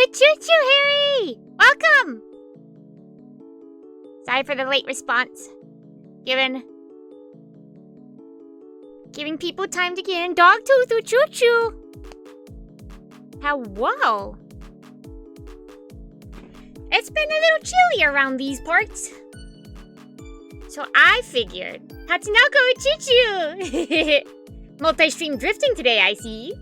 Uchuchuu, Harry! Welcome! Sorry for the late response. Giving people time to get in. Dogtooth, Uchuchuu! Hello! It's been a little chilly around these parts. So I figured, Tatsunoko Uchuchuu! Multi-stream drifting today, I see.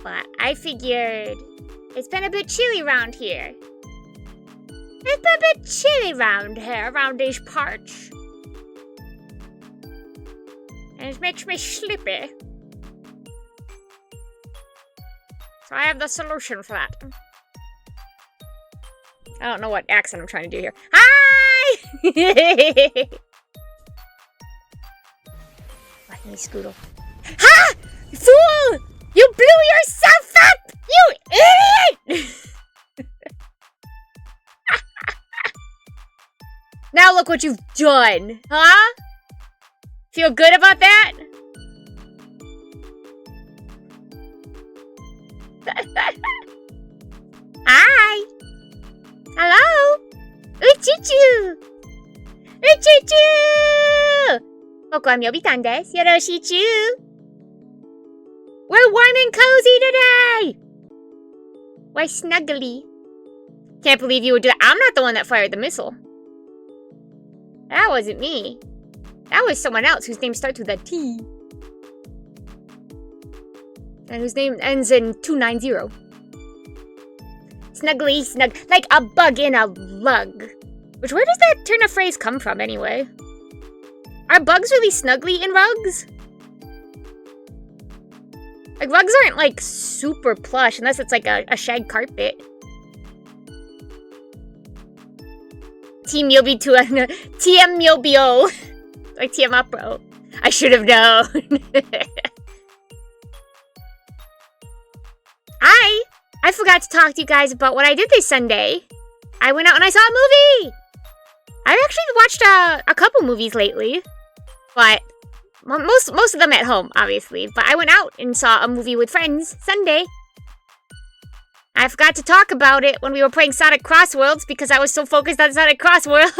But I figured it's been a bit chilly around here. It's been a bit chilly around here, around these parts. And it makes me sleepy. So I have the solution for that. I don't know what accent I'm trying to do here. Hi! Let me scoodle. Ha! Fool! You blew yourself up! You idiot! Now look what you've done, huh? Feel good about that? Hi! Hello! Uchuchuu! Uchuchuu! Boku wa Myobitan desu. Yoroshichu! We're warm and cozy today! We're snuggly. Can't believe you would do that. I'm not the one that fired the missile. That wasn't me. That was someone else whose name starts with a T. And whose name ends in 290. Snuggly, snug. Like a bug in a lug. Which, where does that turn of phrase come from anyway? Are bugs really snuggly in rugs? Like, rugs aren't, like, super plush, unless it's, like, a shag carpet. Team Myobi to TM Myobio. Like, TM up, bro. I should have known. I forgot to talk to you guys about what I did this Sunday. I went out and I saw a movie! I've actually watched a couple movies lately. But most of them at home, obviously. But I went out and saw a movie with friends Sunday. I forgot to talk about it when we were playing Sonic Crossworlds because I was so focused on Sonic Crossworlds.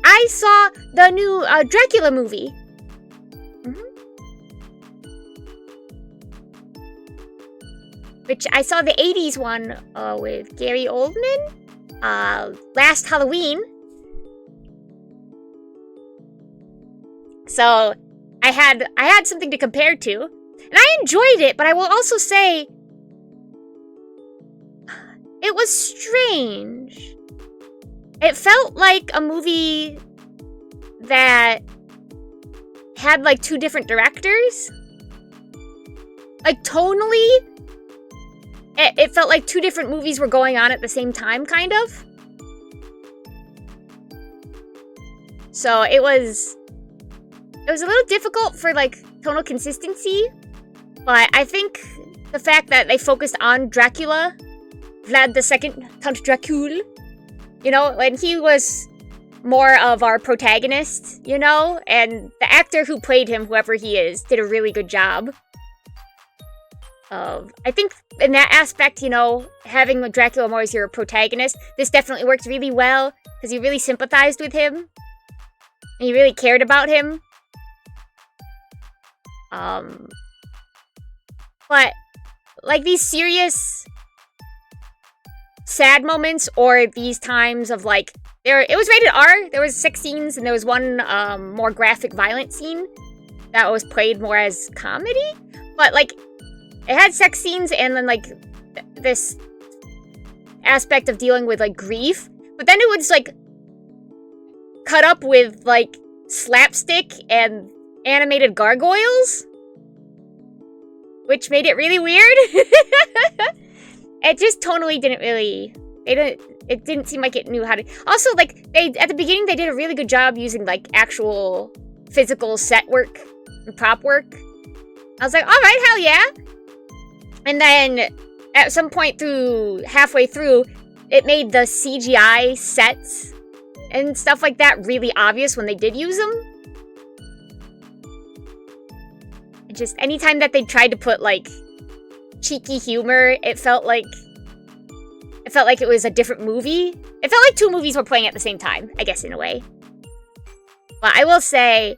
I saw the new Dracula movie. Which I saw the 80s one with Gary Oldman last Halloween. So I had something to compare to. And I enjoyed it, but I will also say it was strange. It felt like a movie that had like two different directors. Like tonally, it felt like two different movies were going on at the same time, kind of. So it was a little difficult for like tonal consistency. But I think the fact that they focused on Dracula, Vlad II, Count Dracul, you know, when he was more of our protagonist, you know, and the actor who played him, whoever he is, did a really good job. I think in that aspect, you know, having Dracula more as your protagonist, this definitely worked really well, because you really sympathized with him, and you really cared about him. But, like, these serious, sad moments, or these times of, like, it was rated R, there was 6 scenes, and there was one, more graphic, violent scene that was played more as comedy, but, like, it had sex scenes and then, like, this aspect of dealing with, like, grief, but then it would just, like, cut up with, like, slapstick and animated gargoyles, which made it really weird. It just tonally didn't really... It didn't seem like it knew how to... Also, like, at the beginning, they did a really good job using, like, actual physical set work and prop work. I was like, alright, hell yeah! And then, at some point halfway through, it made the CGI sets and stuff like that really obvious when they did use them. just anytime that they tried to put, like, cheeky humor, it felt like it was a different movie. It felt like two movies were playing at the same time, I guess, in a way. But I will say,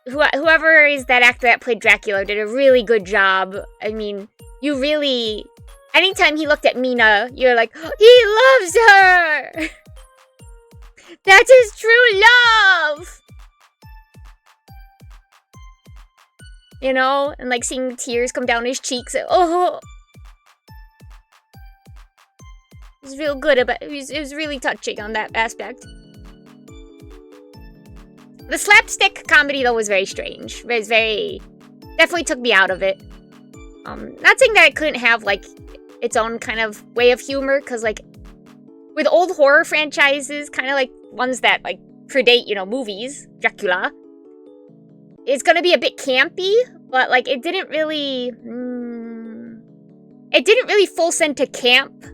whoever is that actor that played Dracula did a really good job. I mean, you really... Anytime he looked at Mina, you're like, oh, he loves her! That's his true love! You know? And, like, seeing the tears come down his cheeks. Oh! It was real good about it. It was really touching on that aspect. The slapstick comedy, though, was very strange. It was very... Definitely took me out of it. Not saying that it couldn't have, like, its own kind of way of humor, because, like, with old horror franchises, kind of like ones that, like, predate, you know, movies, Dracula, it's gonna be a bit campy, but, like, it didn't really... it didn't really full send to camp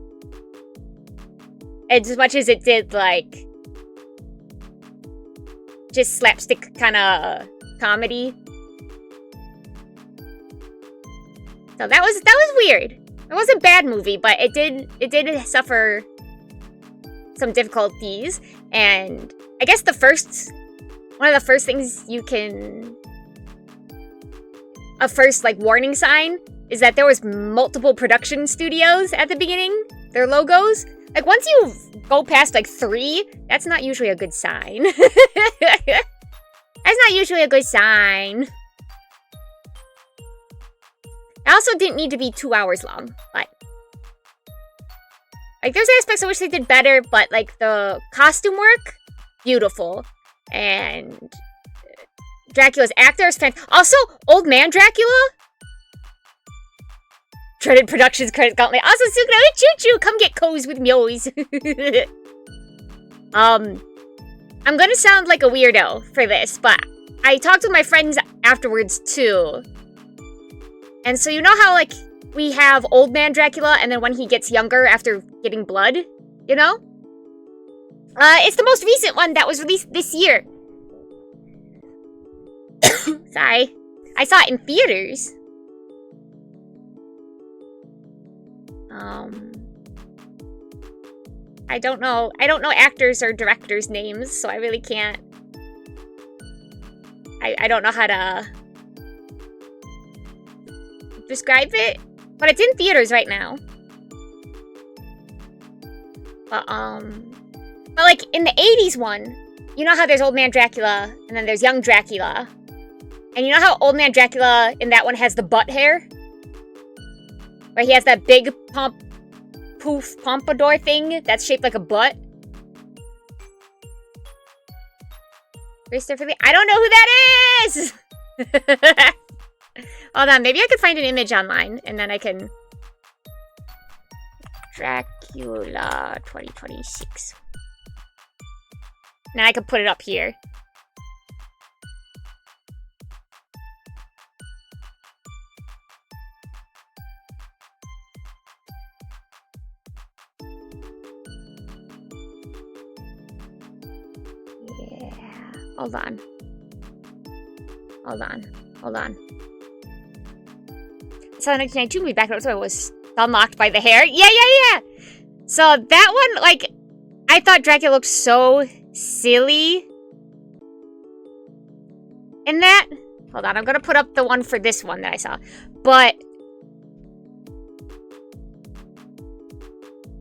as much as it did, like, just slapstick kind of comedy. So that was weird. It wasn't a bad movie, but it did suffer some difficulties. And I guess one of the first things you can... A first, like, warning sign is that there was multiple production studios at the beginning. Their logos. Like, once you go past, like, 3, that's not usually a good sign. That's not usually a good sign. It also didn't need to be 2 hours long, but... Like, there's aspects I wish they did better, but, like, the costume work, beautiful. And... Dracula's actor is fantastic. Also, Old Man Dracula? Dreaded Productions credit gauntlet. Also, Sukuna Uchuchuu, come get cozy with Myos. I'm gonna sound like a weirdo for this, but I talked with my friends afterwards, too. And so you know how, like, we have Old Man Dracula, and then when he gets younger after getting blood? You know? It's the most recent one that was released this year. Sorry. I saw it in theaters. I don't know actors or directors' names, so I really can't... I don't know how to... describe it, but it's in theaters right now. But like, in the 80s one, you know how there's Old Man Dracula, and then there's Young Dracula. And you know how Old Man Dracula in that one has the butt hair? Where he has that big pompadour thing that's shaped like a butt? Christopher Lee? I don't know who that is! Hold on, maybe I could find an image online, and then I can... Dracula 2026. Now I can put it up here. Yeah. Hold on. I saw the 1992 movie back when it was unlocked by the hair. Yeah. So that one, like, I thought Dracula looked so silly in that. Hold on, I'm gonna put up the one for this one that I saw. But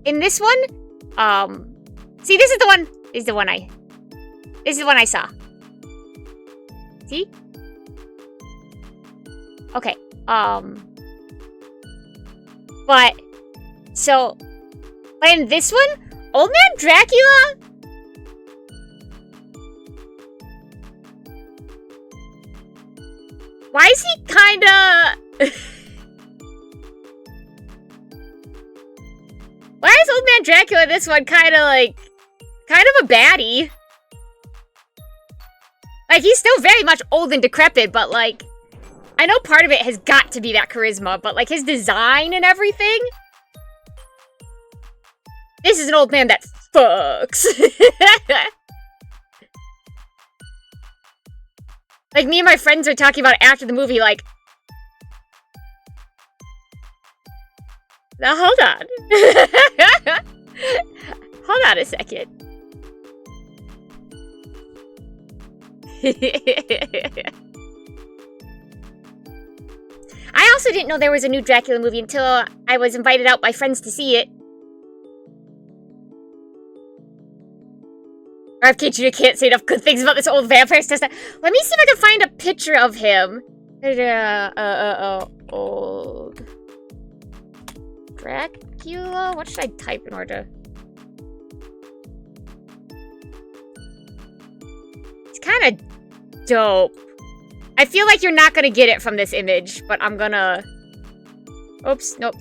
in this one, see, this is the one. This is the one I saw. See? Okay. But in this one, Old Man Dracula? Why is he kinda... Why is Old Man Dracula this one kind of a baddie? Like, he's still very much old and decrepit, but, like, I know part of it has got to be that charisma, but, like, his design and everything? This is an old man that fucks. Like, me and my friends are talking about it after the movie, like, Now, hold on. Hold on a second. I also didn't know there was a new Dracula movie until I was invited out by friends to see it. RFK Jr. can't say enough good things about this old vampire stuff. Let me see if I can find a picture of him. Old Dracula? What should I type in order to... It's kind of dope. I feel like you're not gonna get it from this image, but I'm gonna... Oops, nope.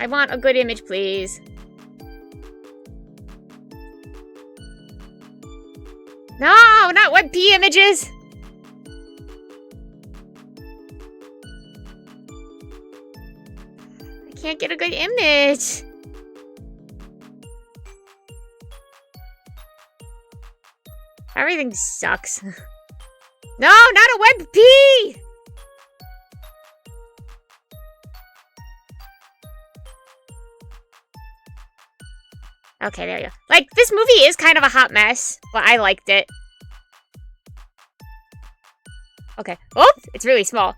I want a good image, please. No, not WebP images! I can't get a good image. Everything sucks. No, not a WebP! Okay, there you go. Like, this movie is kind of a hot mess, but I liked it. Okay. Oh, it's really small.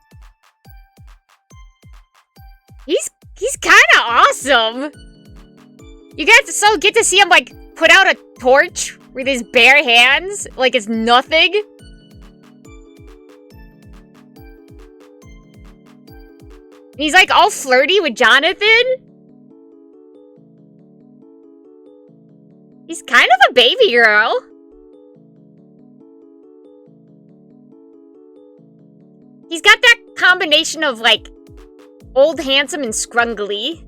He's kind of awesome. You get to see him, like, put out a torch with his bare hands, like it's nothing. He's, like, all flirty with Jonathan. He's kind of a baby girl. He's got that combination of, like, old, handsome, and scrungly.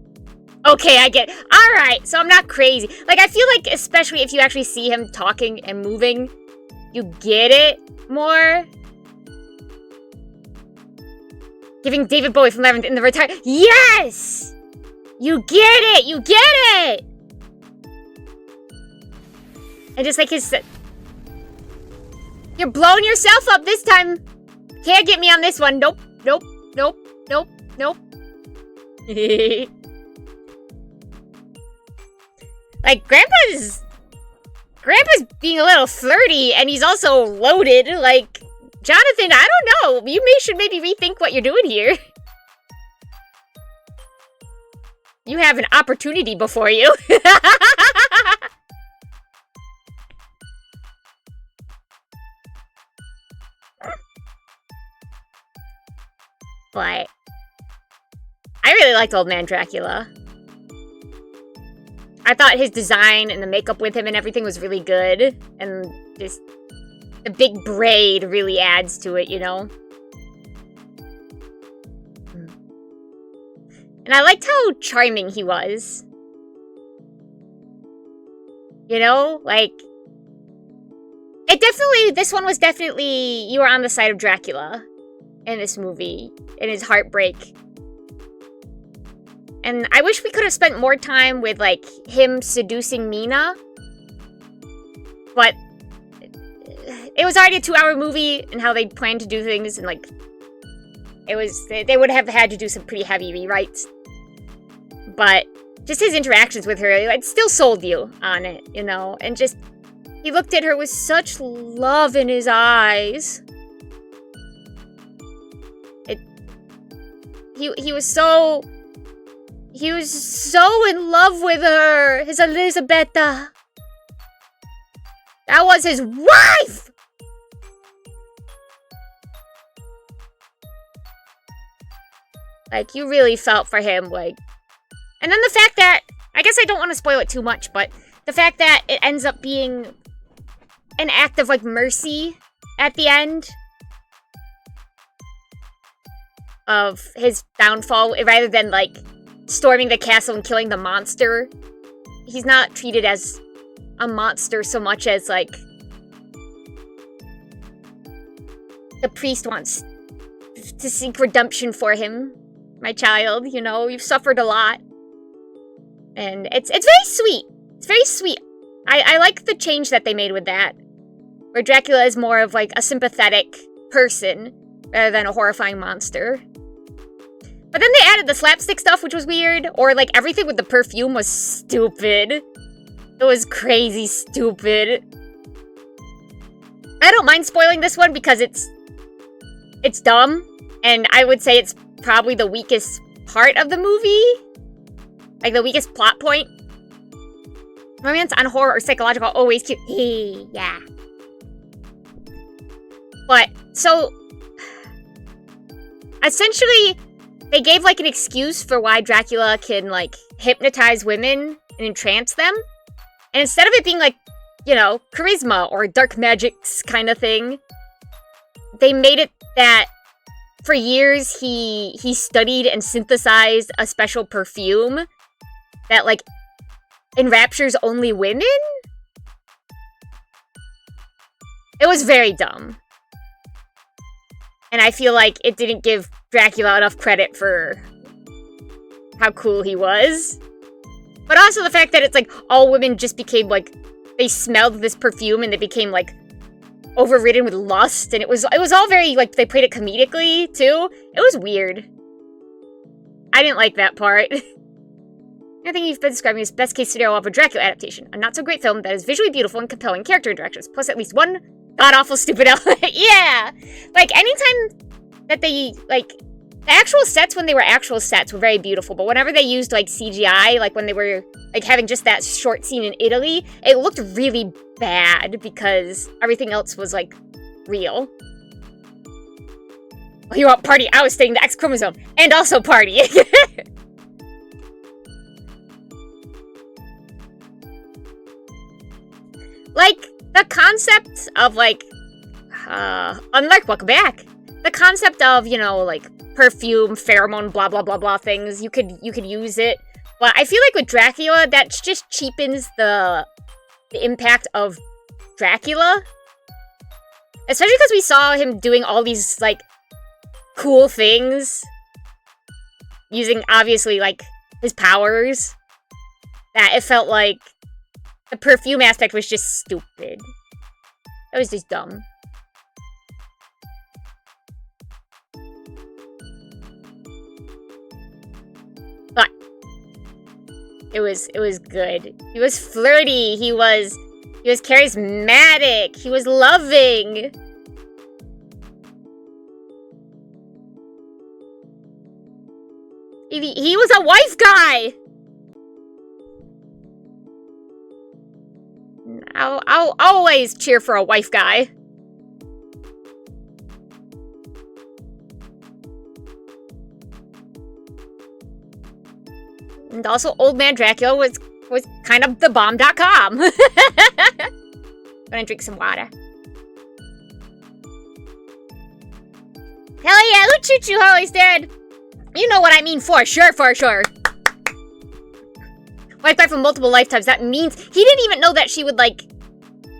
Okay, I get it. Alright, so I'm not crazy. Like, I feel like, especially if you actually see him talking and moving, you get it more. Giving David Bowie from Labyrinth in the retire. Yes! You get it! You get it! And just like his... You're blowing yourself up this time. Can't get me on this one. Nope. Nope. Nope. Nope. Nope. Like, Grandpa's being a little flirty, and he's also loaded. Like, Jonathan, I don't know. You should maybe rethink what you're doing here. You have an opportunity before you. But I really liked Old Man Dracula. I thought his design and the makeup with him and everything was really good. And just the big braid really adds to it, you know? And I liked how charming he was. You know? Like, this one was definitely, you were on the side of Dracula in this movie, in his heartbreak. And I wish we could have spent more time with, like, him seducing Mina. But it was already a 2-hour movie, and how they planned to do things, and, like, they would have had to do some pretty heavy rewrites. But just his interactions with her, it still sold you on it, you know? And just, he looked at her with such love in his eyes. He was so in love with her, his Elisabetta. That was his wife! Like, you really felt for him, like... And then the fact that... I guess I don't want to spoil it too much, but the fact that it ends up being an act of, like, mercy at the end of his downfall, rather than, like, storming the castle and killing the monster. He's not treated as a monster so much as, like, the priest wants to seek redemption for him. My child, you know, you've suffered a lot. And it's very sweet. It's very sweet. I like the change that they made with that. Where Dracula is more of, like, a sympathetic person rather than a horrifying monster. But then they added the slapstick stuff, which was weird. Or, like, everything with the perfume was stupid. It was crazy stupid. I don't mind spoiling this one because it's dumb. And I would say it's probably the weakest part of the movie. Like, the weakest plot point. Romance on horror or psychological, always cute. Hey, yeah. But, so... essentially, they gave, like, an excuse for why Dracula can, like, hypnotize women and entrance them. And instead of it being, like, you know, charisma or dark magics kind of thing, they made it that for years he studied and synthesized a special perfume that, like, enraptures only women? It was very dumb. And I feel like it didn't give Dracula enough credit for how cool he was. But also the fact that it's like all women just became like, they smelled this perfume and they became like overridden with lust. And it was all very like, they played it comedically too. It was weird. I didn't like that part. I think you've been describing as best case scenario of a Dracula adaptation. A not so great film that is visually beautiful and compelling character interactions, plus at least one god-awful stupid element. Yeah! Like, anytime that they, like, the actual sets when they were actual sets were very beautiful, but whenever they used, like, CGI, like, when they were, like, having just that short scene in Italy, it looked really bad because everything else was, like, real. Oh, you want party? I was studying the X chromosome. And also party. Like, the concept of, like, unlike welcome back. The concept of, you know, like, perfume, pheromone, blah, blah, blah, blah things, you could use it. But I feel like with Dracula, that just cheapens the impact of Dracula. Especially because we saw him doing all these, like, cool things. Using, obviously, like, his powers. That it felt like the perfume aspect was just stupid. It was just dumb. But it was good. He was flirty. He was charismatic. He was loving. He was a wife guy. I'll always cheer for a wife guy. And also, Old Man Dracula was kind of the bomb.com. Gonna drink some water. Hell yeah, Uchuchuu Holly's dead. You know what I mean, for sure. Wife guy from multiple lifetimes. That means he didn't even know that she would, like...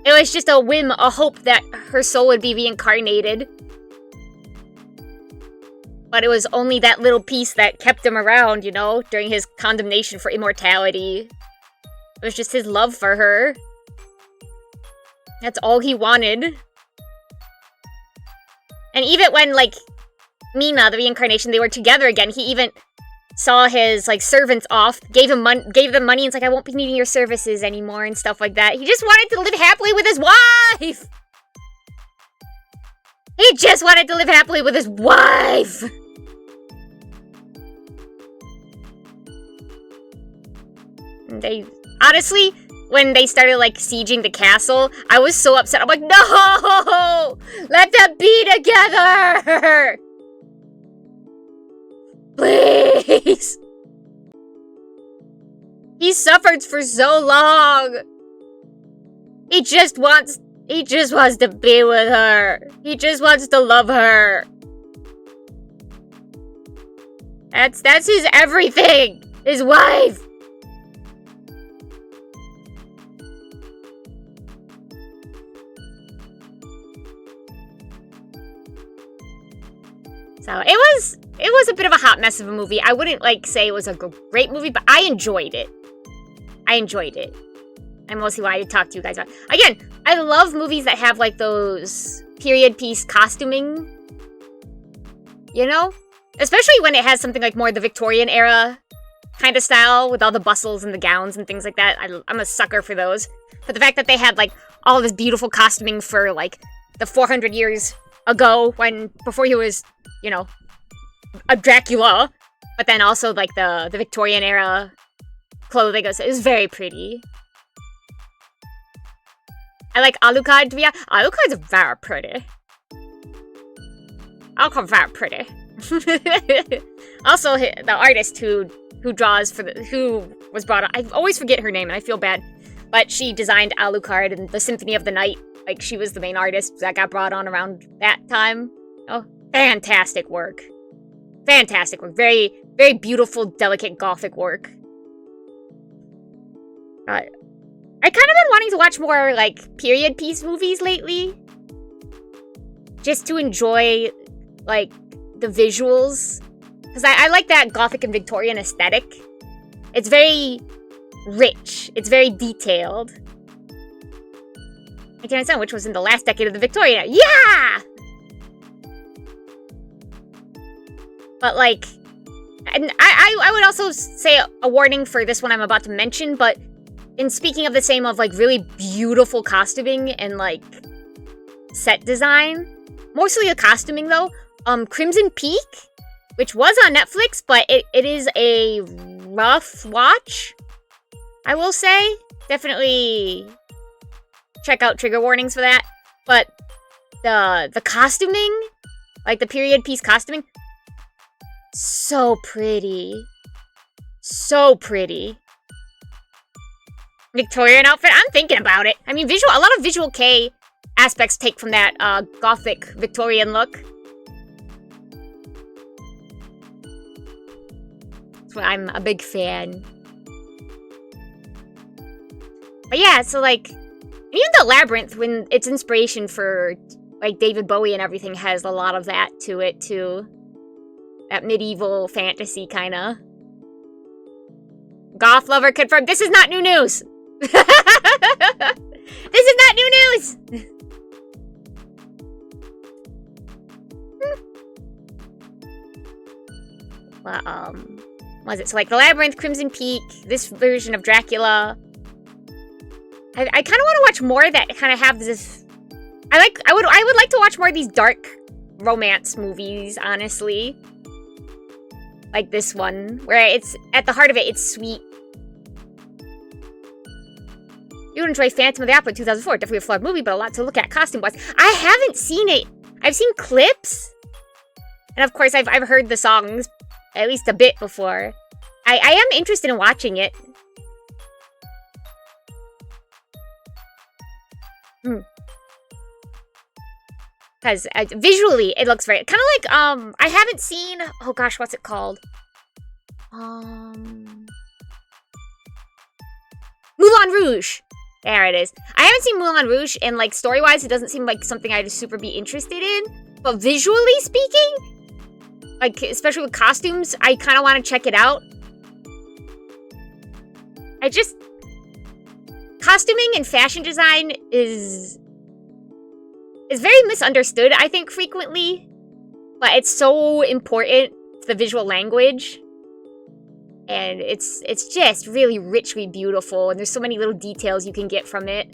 It was just a whim, a hope that her soul would be reincarnated. But it was only that little piece that kept him around, you know, during his condemnation for immortality. It was just his love for her. That's all he wanted. And even when, like, Mina, the reincarnation, they were together again, he even saw his, like, servants off, gave them money, and it's like, I won't be needing your services anymore, and stuff like that. He just wanted to live happily with his wife! He just wanted to live happily with his wife! And they, honestly, when they started, like, sieging the castle, I was so upset. I'm like, no! Let them be together! Please! He suffered for so long! He just wants to be with her. He just wants to love her. That's his everything! His wife! So, it was a bit of a hot mess of a movie. I wouldn't, like, say it was a great movie, but I enjoyed it. And mostly why I talk to you guys about. Again, I love movies that have, like, those period piece costuming. You know? Especially when it has something like more the Victorian era kind of style with all the bustles and the gowns and things like that. I'm a sucker for those. But the fact that they had like all this beautiful costuming for like the 400 years ago before he was, you know, a Dracula, but then also like the Victorian era clothing, it was very pretty. I like Alucard to be honest. Alucard's very pretty. Alucard's very pretty. Also, the artist who draws for who was brought on, I always forget her name and I feel bad, but she designed Alucard and the Symphony of the Night. Like, she was the main artist that got brought on around that time. Oh, fantastic work. Fantastic work. Very, very beautiful, delicate gothic work. I kind of been wanting to watch more, like, period piece movies lately. Just to enjoy, like, the visuals. Because I like that Gothic and Victorian aesthetic. It's very rich. It's very detailed. I can't understand which was in the last decade of the Victorian. Yeah! But, like, and I would also say a warning for this one I'm about to mention, but in speaking of the same of, like, really beautiful costuming and, like, set design, mostly the costuming, though, Crimson Peak, which was on Netflix, but it is a rough watch, I will say. Definitely check out trigger warnings for that. But the costuming, like the period piece costuming, so pretty. So pretty. Victorian outfit, I'm thinking about it. I mean, a lot of visual K aspects take from that Gothic Victorian look. That's why I'm a big fan. But yeah, so like, even the Labyrinth, when its inspiration for like David Bowie and everything, has a lot of that to it too. That medieval fantasy kinda. Goth lover confirmed. This is not new news! This is not new news! Well, what was it? So like the Labyrinth, Crimson Peak, this version of Dracula. I kind of want to watch more that kind of have this. I would like to watch more of these dark romance movies, honestly. Like this one, where it's at the heart of it, it's sweet. You would enjoy Phantom of the Opera 2004. Definitely a flawed movie, but a lot to look at costume-wise. I haven't seen it. I've seen clips, and of course, I've heard the songs at least a bit before. I am interested in watching it. Because visually, it looks very kind of like I haven't seen. Oh gosh, what's it called? Moulin Rouge. There it is. I haven't seen Moulin Rouge, and like story-wise, it doesn't seem like something I'd super be interested in. But visually speaking, like especially with costumes, I kind of want to check it out. Costuming and fashion design is very misunderstood, I think, frequently. But it's so important to the visual language. And it's just really richly beautiful, and there's so many little details you can get from it.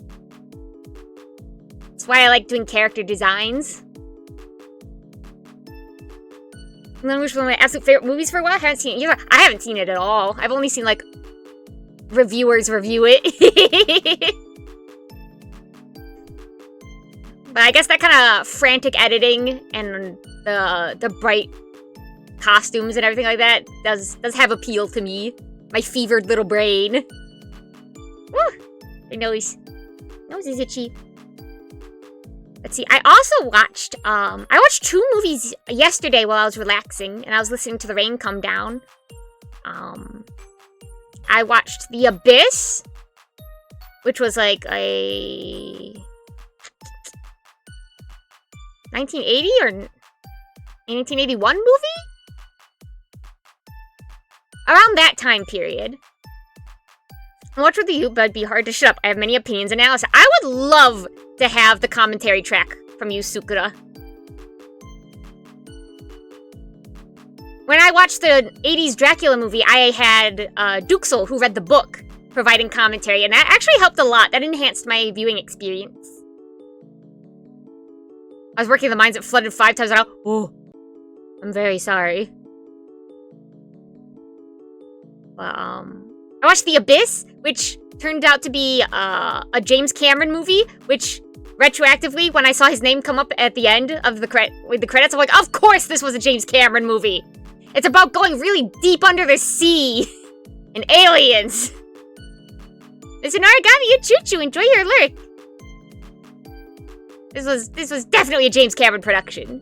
That's why I like doing character designs. And then which one of my absolute favorite movies for a while? I haven't seen it. I haven't seen it at all. I've only seen like reviewers review it. But I guess that kind of frantic editing and the bright costumes and everything like that does have appeal to me. My fevered little brain. Woo! My nose is itchy. Let's see. I also watched I watched 2 movies yesterday while I was relaxing, and I was listening to the rain come down. I watched The Abyss, which was like a 1980 or 1981 movie? Around that time period. Watch with you, but it'd be hard to shut up. I have many opinions and analysis. I would love to have the commentary track from you, Sukura. when I watched the 80s Dracula movie, I had Duxel, who read the book, providing commentary, and that actually helped a lot. That enhanced my viewing experience. I was working the mines that flooded 5 times. Oh, I'm very sorry. But, I watched The Abyss, which turned out to be a James Cameron movie, which retroactively, when I saw his name come up at the end of the credits, I'm like, of course this was a James Cameron movie. It's about going really deep under the sea and aliens. It's an origami Uchuchuu. Enjoy your lurk. This was definitely a James Cameron production.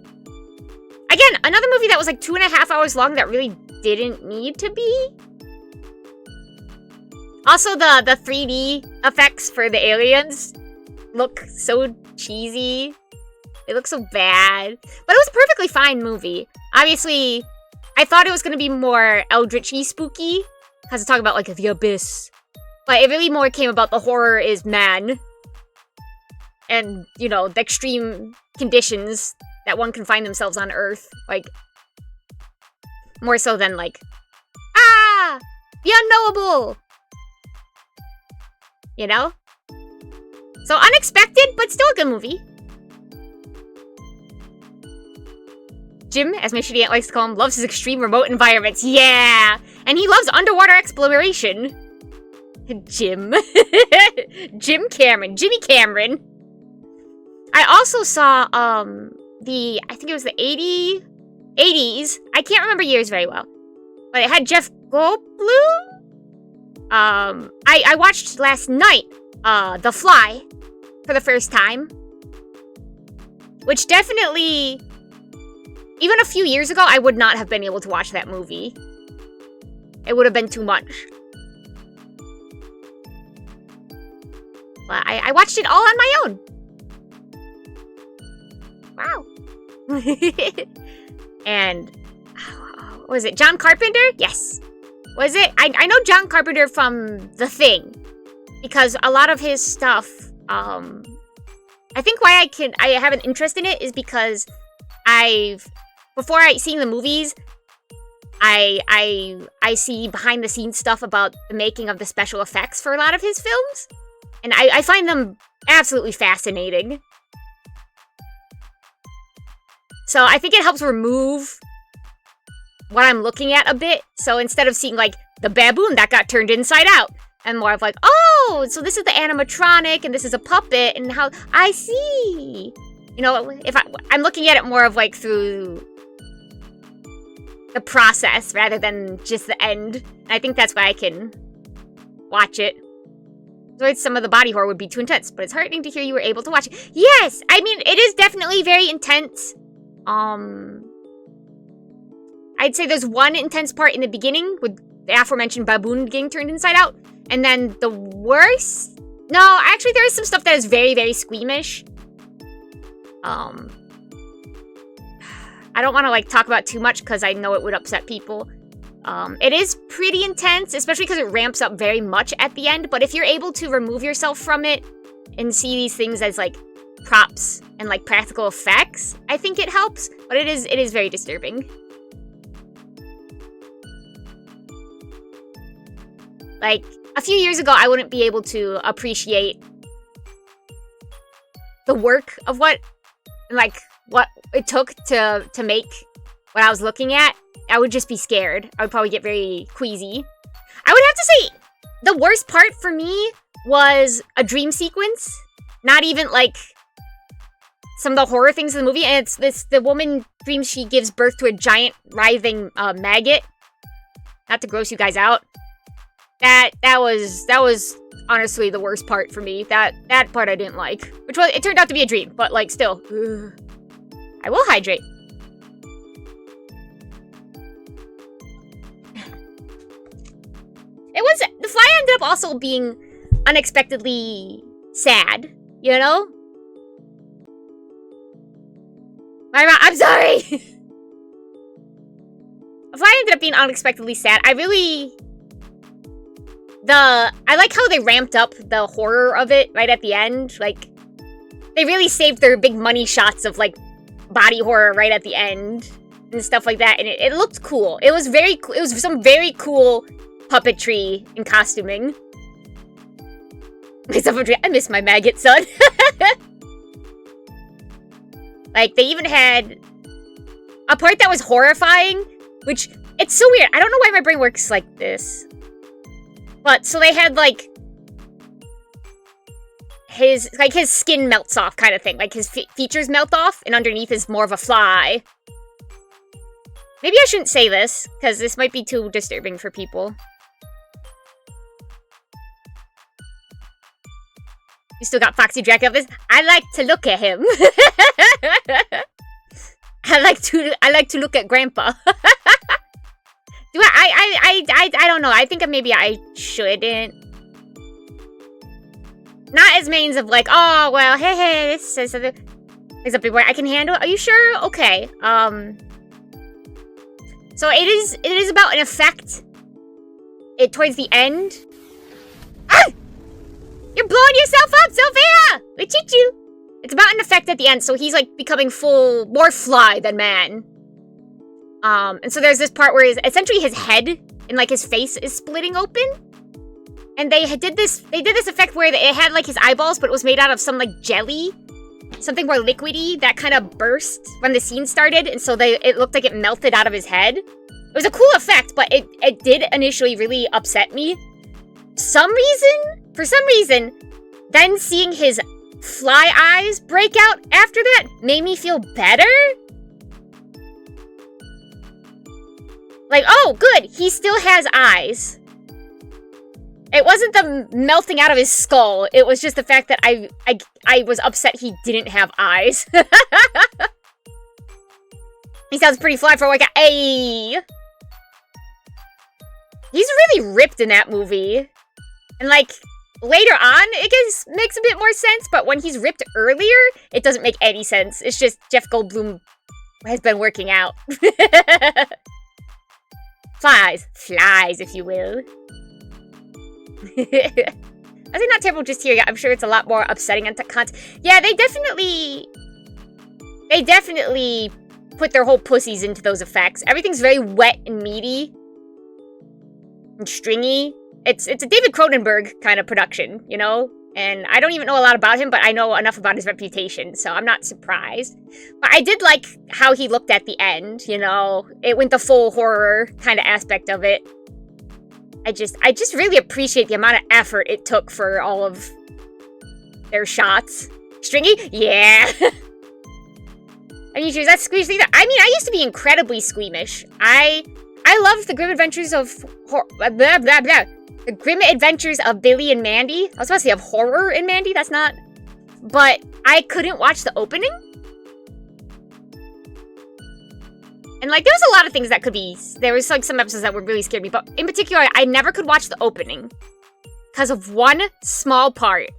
Again, another movie that was like 2.5 hours long that really didn't need to be. Also, the 3D effects for the aliens look so cheesy. They look so bad. But it was a perfectly fine movie. Obviously, I thought it was going to be more Eldritch-y spooky, because it's talking about, like, the abyss. But it really more came about the horror is man. And, you know, the extreme conditions that one can find themselves on Earth. Like, more so than, like, ah! The unknowable! You know? So unexpected, but still a good movie. Jim, as my shitty aunt likes to call him, loves his extreme remote environments. Yeah! And he loves underwater exploration. Jim. Jimmy Cameron. I also saw, I think it was the 80s. I can't remember years very well. But it had Jeff Goldblum? I watched last night, The Fly, for the first time. Which definitely, even a few years ago, I would not have been able to watch that movie. It would have been too much. But I watched it all on my own. Wow. And, what was it, John Carpenter? Yes. Was it? I know John Carpenter from The Thing. Because a lot of his stuff, I think why I have an interest in it is because before seeing the movies, I see behind the scenes stuff about the making of the special effects for a lot of his films. And I find them absolutely fascinating. So I think it helps remove what I'm looking at a bit. So instead of seeing, like, the baboon that got turned inside out, and more of like, oh, so this is the animatronic, and this is a puppet, and how, I see. You know, if I'm looking at it more of, like, through the process, rather than just the end. And I think that's why I can watch it. So some of the body horror would be too intense, but it's heartening to hear you were able to watch it. Yes! I mean, it is definitely very intense. I'd say there's one intense part in the beginning with the aforementioned baboon getting turned inside out. And then the worst... No, actually there is some stuff that is very, very squeamish. I don't want to, like, talk about too much because I know it would upset people. It is pretty intense, especially because it ramps up very much at the end. But if you're able to remove yourself from it and see these things as, like, props and, like, practical effects, I think it helps. But it is very disturbing. Like, a few years ago, I wouldn't be able to appreciate the work of what it took to make what I was looking at. I would just be scared. I would probably get very queasy. I would have to say, the worst part for me was a dream sequence. Not even, like, some of the horror things in the movie. And it's the woman dreams she gives birth to a giant, writhing maggot. Not to gross you guys out. That was honestly the worst part for me. That part I didn't like. Which was, it turned out to be a dream, but, like, still. Ugh. I will hydrate. The Fly ended up also being unexpectedly sad, you know? I'm sorry! The Fly ended up being unexpectedly sad. I like how they ramped up the horror of it right at the end. Like, they really saved their big money shots of, like, body horror right at the end. and stuff like that, and it looked cool. It was very cool. It was some very cool puppetry and costuming. I miss my maggot son. Like, they even had a part that was horrifying, which, it's so weird. I don't know why my brain works like this. But, so they had, like, his skin melts off kind of thing. Like, his features melt off, and underneath is more of a fly. Maybe I shouldn't say this, because this might be too disturbing for people. You still got Foxy Dracula. I like to look at him. I like to look at Grandpa. Do I don't know. I think maybe I shouldn't. Not as means of like, oh well, hey, this is something where I can handle. Are you sure? Okay. So it is about an effect. Towards the end. Ah! You're blowing yourself up, Sophia! Uchuchuu! It's about an effect at the end, so he's like becoming more fly than man. And so there's this part where essentially his head and like his face is splitting open. And they did this effect where it had like his eyeballs, but it was made out of some like jelly. Something more liquidy that kind of burst when the scene started, and so it looked like it melted out of his head. It was a cool effect, but it did initially really upset me. For some reason, then seeing his fly eyes break out after that made me feel better. Like, oh, good, he still has eyes. It wasn't the melting out of his skull. It was just the fact that I was upset he didn't have eyes. He sounds pretty fly for a white guy. Hey! He's really ripped in that movie. And like, later on, it makes a bit more sense, but when he's ripped earlier, it doesn't make any sense. It's just Jeff Goldblum has been working out. Flies, if you will. I think not terrible just here. Yeah, I'm sure it's a lot more upsetting on content. Yeah, they definitely put their whole pussies into those effects. Everything's very wet and meaty and stringy. It's a David Cronenberg kind of production, you know? And I don't even know a lot about him, but I know enough about his reputation, so I'm not surprised. But I did like how he looked at the end, you know? It went the full horror kind of aspect of it. I just really appreciate the amount of effort it took for all of their shots. Stringy? Yeah! I mean, that's squeamish either. I mean, I used to be incredibly squeamish. I loved the Grim Adventures of... The Grim Adventures of Billy and Mandy. I was supposed to say of horror in Mandy, that's not. But I couldn't watch the opening. And, like, there was a lot of things that could be... There was, like, some episodes that would really scare me. But, in particular, I never could watch the opening. Because of one small part.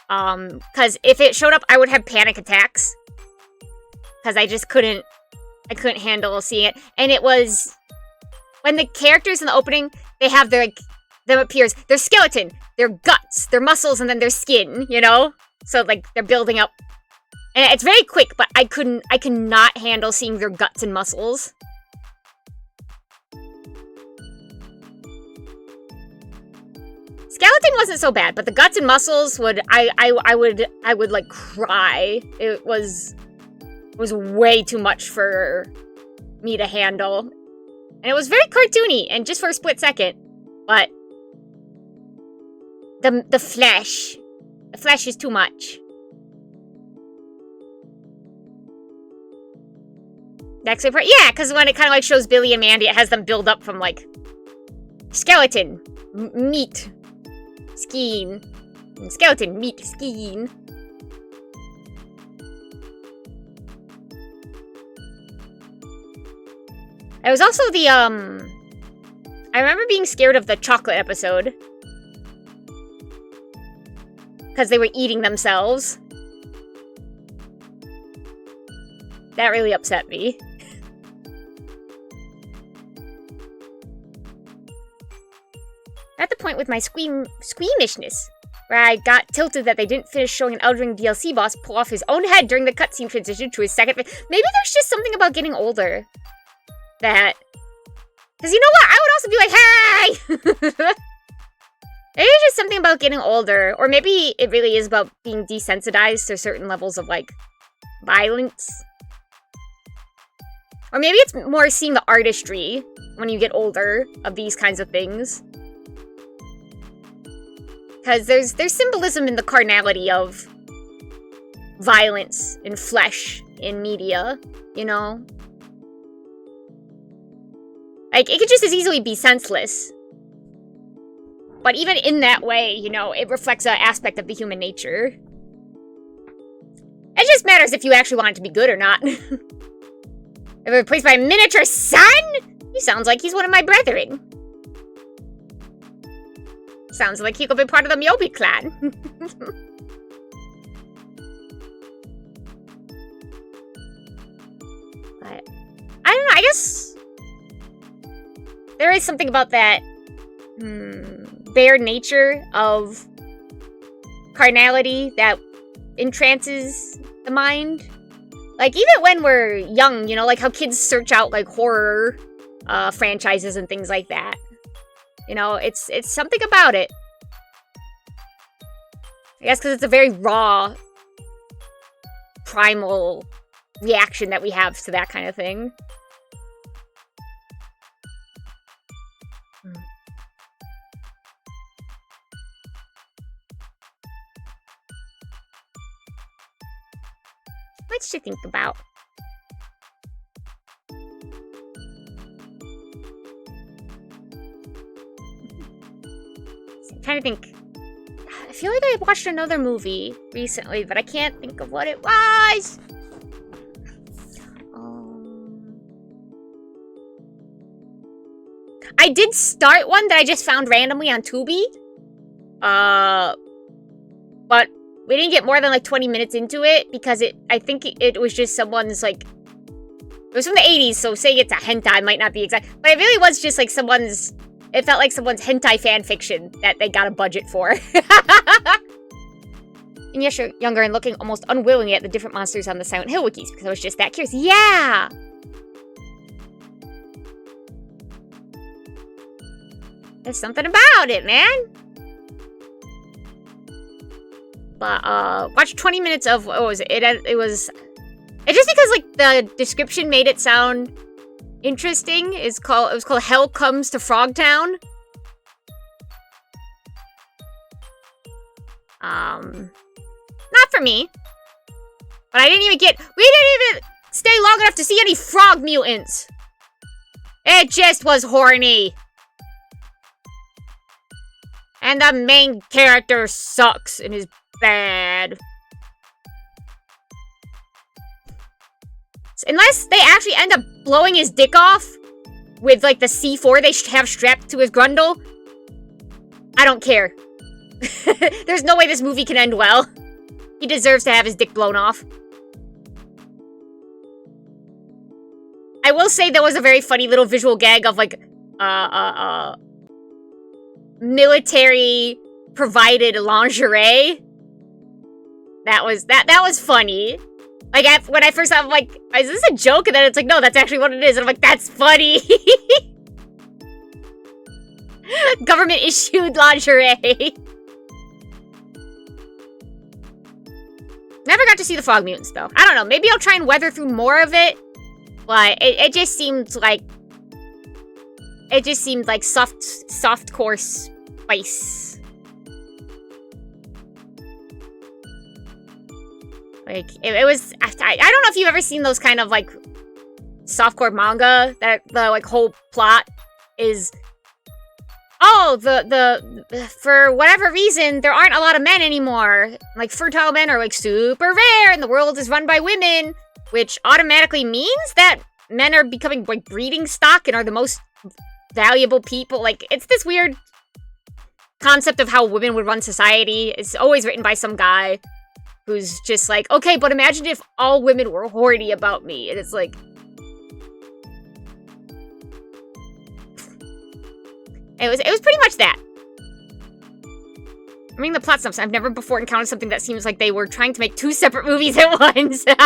Because if it showed up, I would have panic attacks. Because I just couldn't... I couldn't handle seeing it. And it was... When the characters in the opening, they have their, like... Them appears... Their skeleton, their guts, their muscles, and then their skin, you know? So, like, they're building up... And it's very quick, but I could not handle seeing their guts and muscles. Skeleton wasn't so bad, but the guts and muscles would I would like cry. It was way too much for me to handle. And it was very cartoony, and just for a split second. But the flesh is too much. Next part, yeah, because when it kind of like shows Billy and Mandy, it has them build up from like skeleton, meat, skin, skeleton, meat, skin. It was also the I remember being scared of the chocolate episode because they were eating themselves. That really upset me. At the point with my squeamishness. where I got tilted that they didn't finish showing an Elden Ring DLC boss pull off his own head during the cutscene transition to his second face. Maybe there's just something about getting older that... Because you know what? I would also be like, hey! Maybe it's just something about getting older. Or maybe it really is about being desensitized to certain levels of, like, violence. Or maybe it's more seeing the artistry when you get older of these kinds of things. Because there's symbolism in the carnality of violence and flesh in media, you know? Like, it could just as easily be senseless. But even in that way, you know, it reflects an aspect of the human nature. It just matters if you actually want it to be good or not. If it's replaced by a miniature son? He sounds like he's one of my brethren. Sounds like he could be part of the Myobi clan. But, I don't know, I guess... There is something about that bare nature of carnality that entrances the mind. Like, even when we're young, you know, like how kids search out, like, horror franchises and things like that. You know, it's something about it. I guess because it's a very raw, primal reaction that we have to that kind of thing. Much to think about. I'm trying to think. I feel like I watched another movie recently, but I can't think of what it was. I did start one that I just found randomly on Tubi. But we didn't get more than like 20 minutes into it because I think it was just someone's like, it was from the 80s, so saying it's a hentai might not be exact, but it really was just like it felt like someone's hentai fan fiction that they got a budget for. And yes, you're younger and looking almost unwillingly at the different monsters on the Silent Hill wikis because I was just that curious. Yeah! There's something about it, man! But, watch 20 minutes of, what was it? It was just because, like, the description made it sound interesting. It was called Hell Comes to Frogtown. Not for me. But we didn't even stay long enough to see any frog mutants. It just was horny. And the main character sucks and is bad. Unless they actually end up blowing his dick off with, like, the C4 they have strapped to his grundle, I don't care. There's no way this movie can end well. He deserves to have his dick blown off. I will say there was a very funny little visual gag of, like, military provided lingerie. That was funny. Like, when I first saw it, I'm like, is this a joke? And then it's like, no, that's actually what it is. And I'm like, that's funny. Government issued lingerie. Never got to see the frog mutants, though. I don't know. Maybe I'll try and weather through more of it. But it just seemed like... It just seemed like softcore spice. Like, it was... I don't know if you've ever seen those kind of, like, softcore manga that the, like, whole plot is... Oh, for whatever reason, there aren't a lot of men anymore. Like, fertile men are, like, super rare, and the world is run by women, which automatically means that men are becoming, like, breeding stock and are the most valuable people. Like, it's this weird concept of how women would run society. It's always written by some guy who's just like, okay, but imagine if all women were horny about me. And it's like... It was pretty much that. I'm reading the plot synopsis. I've never before encountered something that seems like they were trying to make 2 separate movies at once. I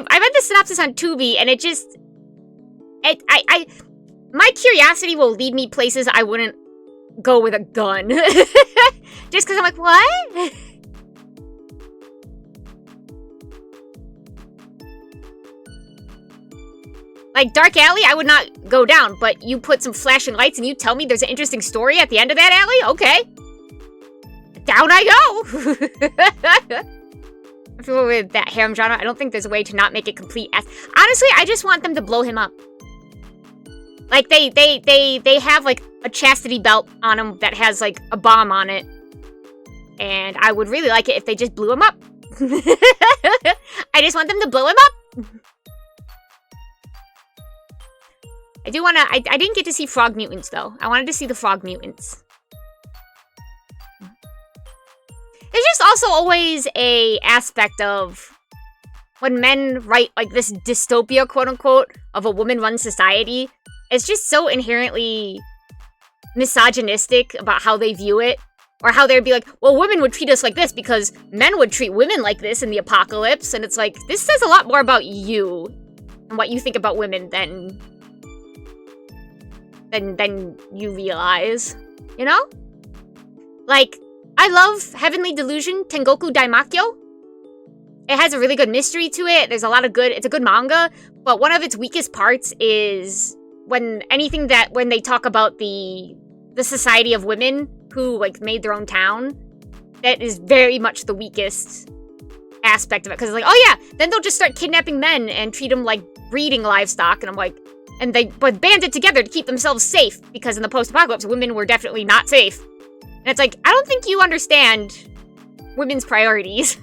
read the synopsis on Tubi, and it just... my curiosity will lead me places I wouldn't go with a gun. Just because I'm like, what? Like, Dark Alley, I would not go down, but you put some flashing lights and you tell me there's an interesting story at the end of that alley? Okay. Down I go! I feel with that harem genre, I don't think there's a way to not make it complete ass. Honestly, I just want them to blow him up. Like, they have, like, a chastity belt on him that has, like, a bomb on it. And I would really like it if they just blew him up. I just want them to blow him up. I do want to... I didn't get to see frog mutants, though. I wanted to see the frog mutants. There's just also always a aspect of... when men write, like, this dystopia, quote-unquote, of a woman-run society, it's just so inherently misogynistic about how they view it. Or how they'd be like, well, women would treat us like this because men would treat women like this in the apocalypse. And it's like, this says a lot more about you and what you think about women than you realize, you know? Like, I love Heavenly Delusion, Tengoku Daimakyo. It has a really good mystery to it. There's a lot of good, it's a good manga, but one of its weakest parts is when they talk about the society of women who, like, made their own town, that is very much the weakest aspect of it. Because it's like, oh yeah, then they'll just start kidnapping men and treat them like breeding livestock, and I'm like, and they banded together to keep themselves safe, because in the post-apocalypse, women were definitely not safe. And it's like, I don't think you understand women's priorities.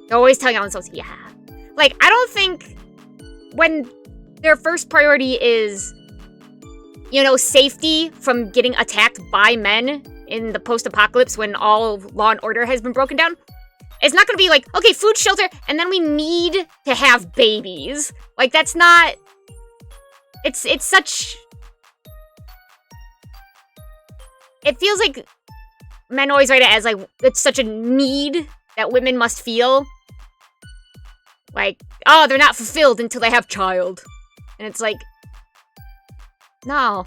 They're always telling on themselves, yeah. Like, I don't think when their first priority is, you know, safety from getting attacked by men in the post-apocalypse when all law and order has been broken down, it's not gonna be like, okay, food, shelter, and then we need to have babies. Like, that's not... It's such... It feels like men always write it as, like, it's such a need that women must feel. Like, oh, they're not fulfilled until they have child. And it's like... No.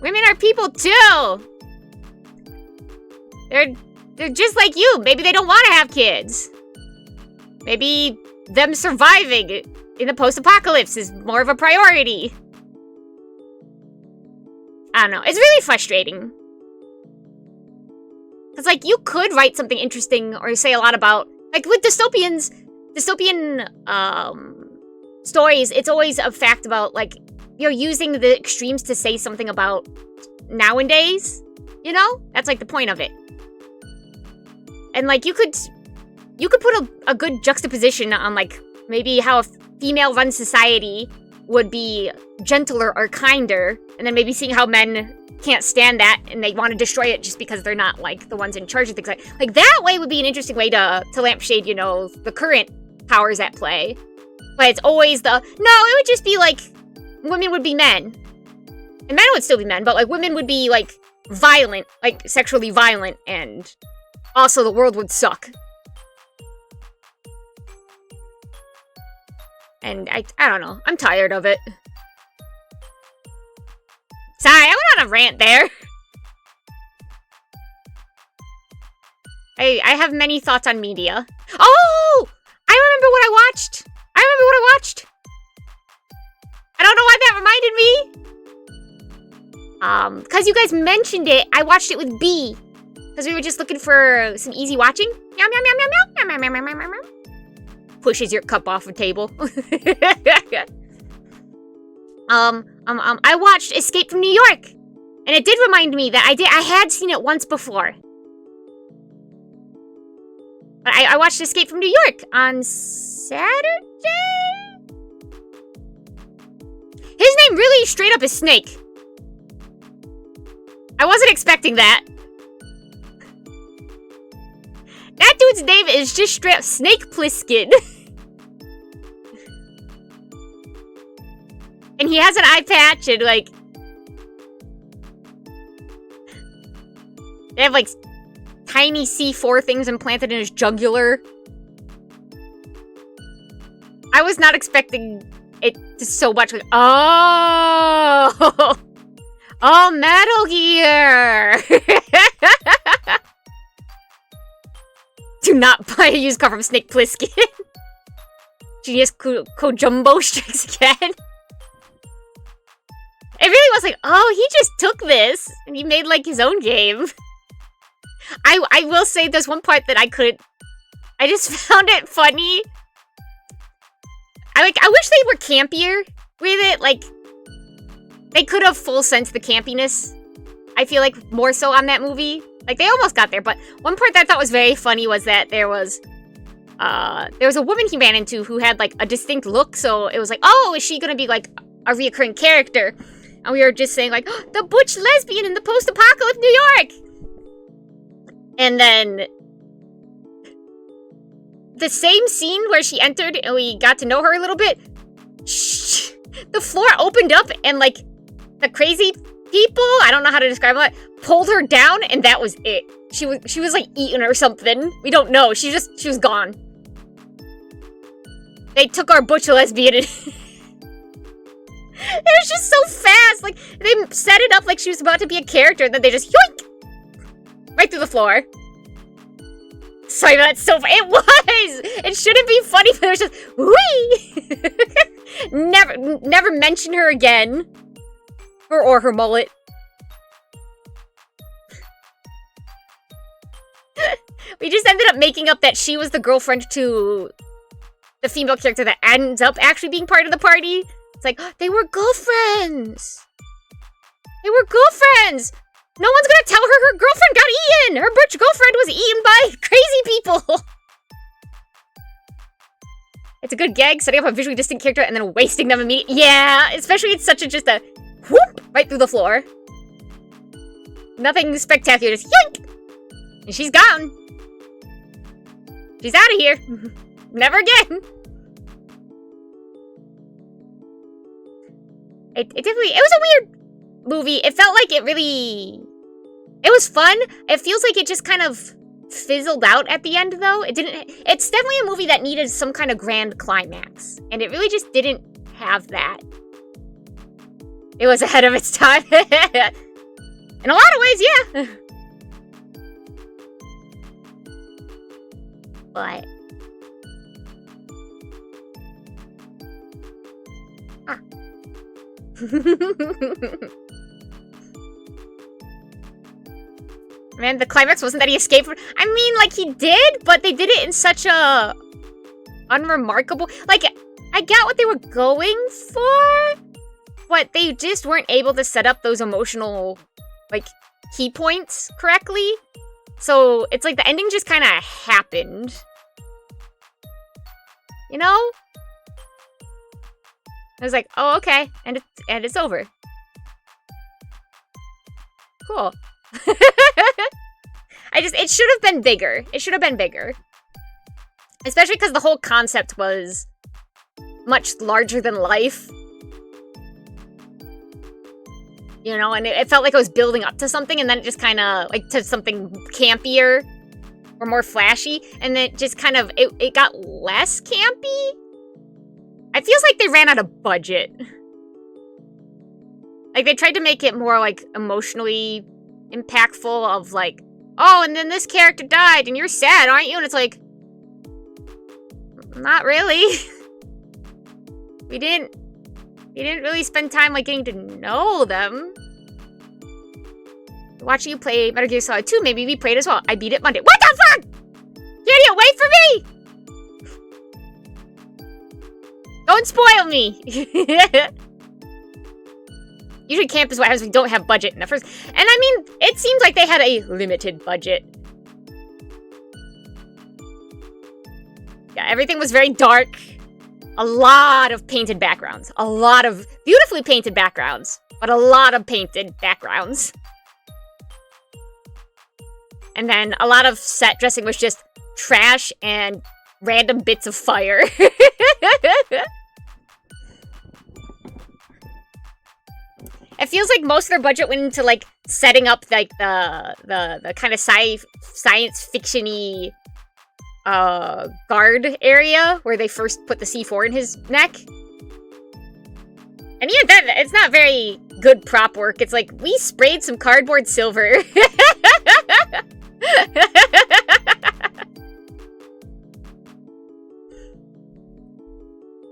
Women are people, too! They're just like you. Maybe they don't want to have kids. Maybe them surviving in the post-apocalypse is more of a priority. I don't know. It's really frustrating. It's like, you could write something interesting or say a lot about... Like, with dystopian stories, it's always a fact about, like, you're using the extremes to say something about nowadays, you know? That's, like, the point of it. And, like, you could put a good juxtaposition on, like, maybe how a female-run society would be gentler or kinder, and then maybe seeing how men can't stand that and they want to destroy it just because they're not, like, the ones in charge of things. Like that way would be an interesting way to lampshade, you know, the current powers at play. But it's always no, it would just be, like, women would be men. And men would still be men, but, like, women would be, like, violent, like, sexually violent, and also the world would suck. And I don't know. I'm tired of it. Sorry, I went on a rant there. I have many thoughts on media. Oh! I remember what I watched! I don't know why that reminded me. Because you guys mentioned it, I watched it with B. Because we were just looking for some easy watching. Meow, meow, meow, meow, meow, meow, meow, meow, meow, meow. Pushes your cup off the table. I watched Escape from New York. And it did remind me that I had seen it once before. But I watched Escape from New York on Saturday? His name really straight up is Snake. I wasn't expecting that. That dude's name is just straight up Snake Plissken. And he has an eye patch and, like... They have, like, tiny C4 things implanted in his jugular. I was not expecting it to so much. Like, oh! Oh, Metal Gear! Do not buy a used car from Snake Plissken. Genius Kojumbo strikes again. It really was like, oh, he just took this and he made like his own game. I will say there's one part that I just found it funny. I wish they were campier with it. Like, they could have full sensed the campiness. I feel like more so on that movie. Like, they almost got there, but one part that I thought was very funny was that there was a woman he ran into who had, like, a distinct look, so it was like, oh, is she gonna be, like, a reoccurring character? And we were just saying, like, oh, the butch lesbian in the post-apocalypse New York! And then the same scene where she entered and we got to know her a little bit, the floor opened up and, like, the crazy people, I don't know how to describe it, pulled her down and that was it. She was like eaten or something. We don't know. She was gone. They took our butch lesbian and it was just so fast. Like, they set it up like she was about to be a character and then they just yoink! Right through the floor. Sorry, that's so funny. It was! It shouldn't be funny, but it was just whee! Never mention her again. Her or her mullet. We just ended up making up that she was the girlfriend to the female character that ends up actually being part of the party. It's like, oh, they were girlfriends! They were girlfriends! No one's gonna tell her girlfriend got eaten! Her butch girlfriend was eaten by crazy people! It's a good gag, setting up a visually distinct character and then wasting them immediately. Yeah, especially it's such a just a whoop right through the floor. Nothing spectacular, just yoink! And she's gone. She's out of here. Never again. It definitely, it was a weird movie. It felt like it was fun. It feels like it just kind of fizzled out at the end, though. It's definitely a movie that needed some kind of grand climax. And it really just didn't have that. It was ahead of its time. In a lot of ways, yeah. But... Man, the climax wasn't that he escaped from... I mean, like, he did, but they did it in such a... unremarkable... Like, I got what they were going for, but they just weren't able to set up those emotional, like, key points correctly. So, it's like the ending just kind of happened. You know? I was like, oh, okay, and it's over. Cool. It should have been bigger. It should have been bigger. Especially because the whole concept was much larger than life. You know, and it felt like it was building up to something, and then it just kind of, like, to something campier or more flashy, and then it just kind of, it got less campy? It feels like they ran out of budget. Like, they tried to make it more, like, emotionally impactful of, like, oh, and then this character died, and you're sad, aren't you? And it's like, not really. We didn't really spend time, like, getting to know them. Watching you play Metal Gear Solid 2 maybe we played as well. I beat it Monday. What the fuck? Idiot, wait for me! Don't spoil me! Usually camp is what happens when we don't have budget in the first... And I mean, it seems like they had a limited budget. Yeah, everything was very dark. A lot of painted backgrounds. A lot of beautifully painted backgrounds. But a lot of painted backgrounds. And then a lot of set dressing was just trash and random bits of fire. It feels like most of their budget went into, like, setting up, like, the kind of science fiction-y, guard area where they first put the C4 in his neck. And even then, it's not very good prop work. It's like, we sprayed some cardboard silver.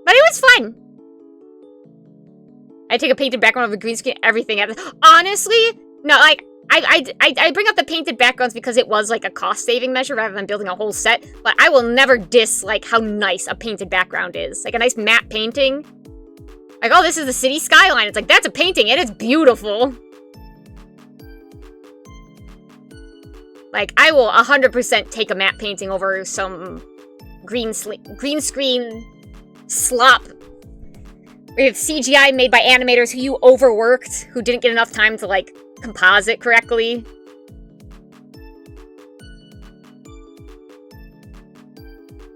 But it was fun. I take a painted background of a green screen, everything. Honestly, no, like, I bring up the painted backgrounds because it was, like, a cost-saving measure rather than building a whole set, but I will never diss, like, how nice a painted background is. Like, a nice matte painting. Like, oh, this is the city skyline. It's like, that's a painting, and it's beautiful. Like, I will 100% take a matte painting over some green screen slop with CGI made by animators who you overworked, who didn't get enough time to, like, composite correctly.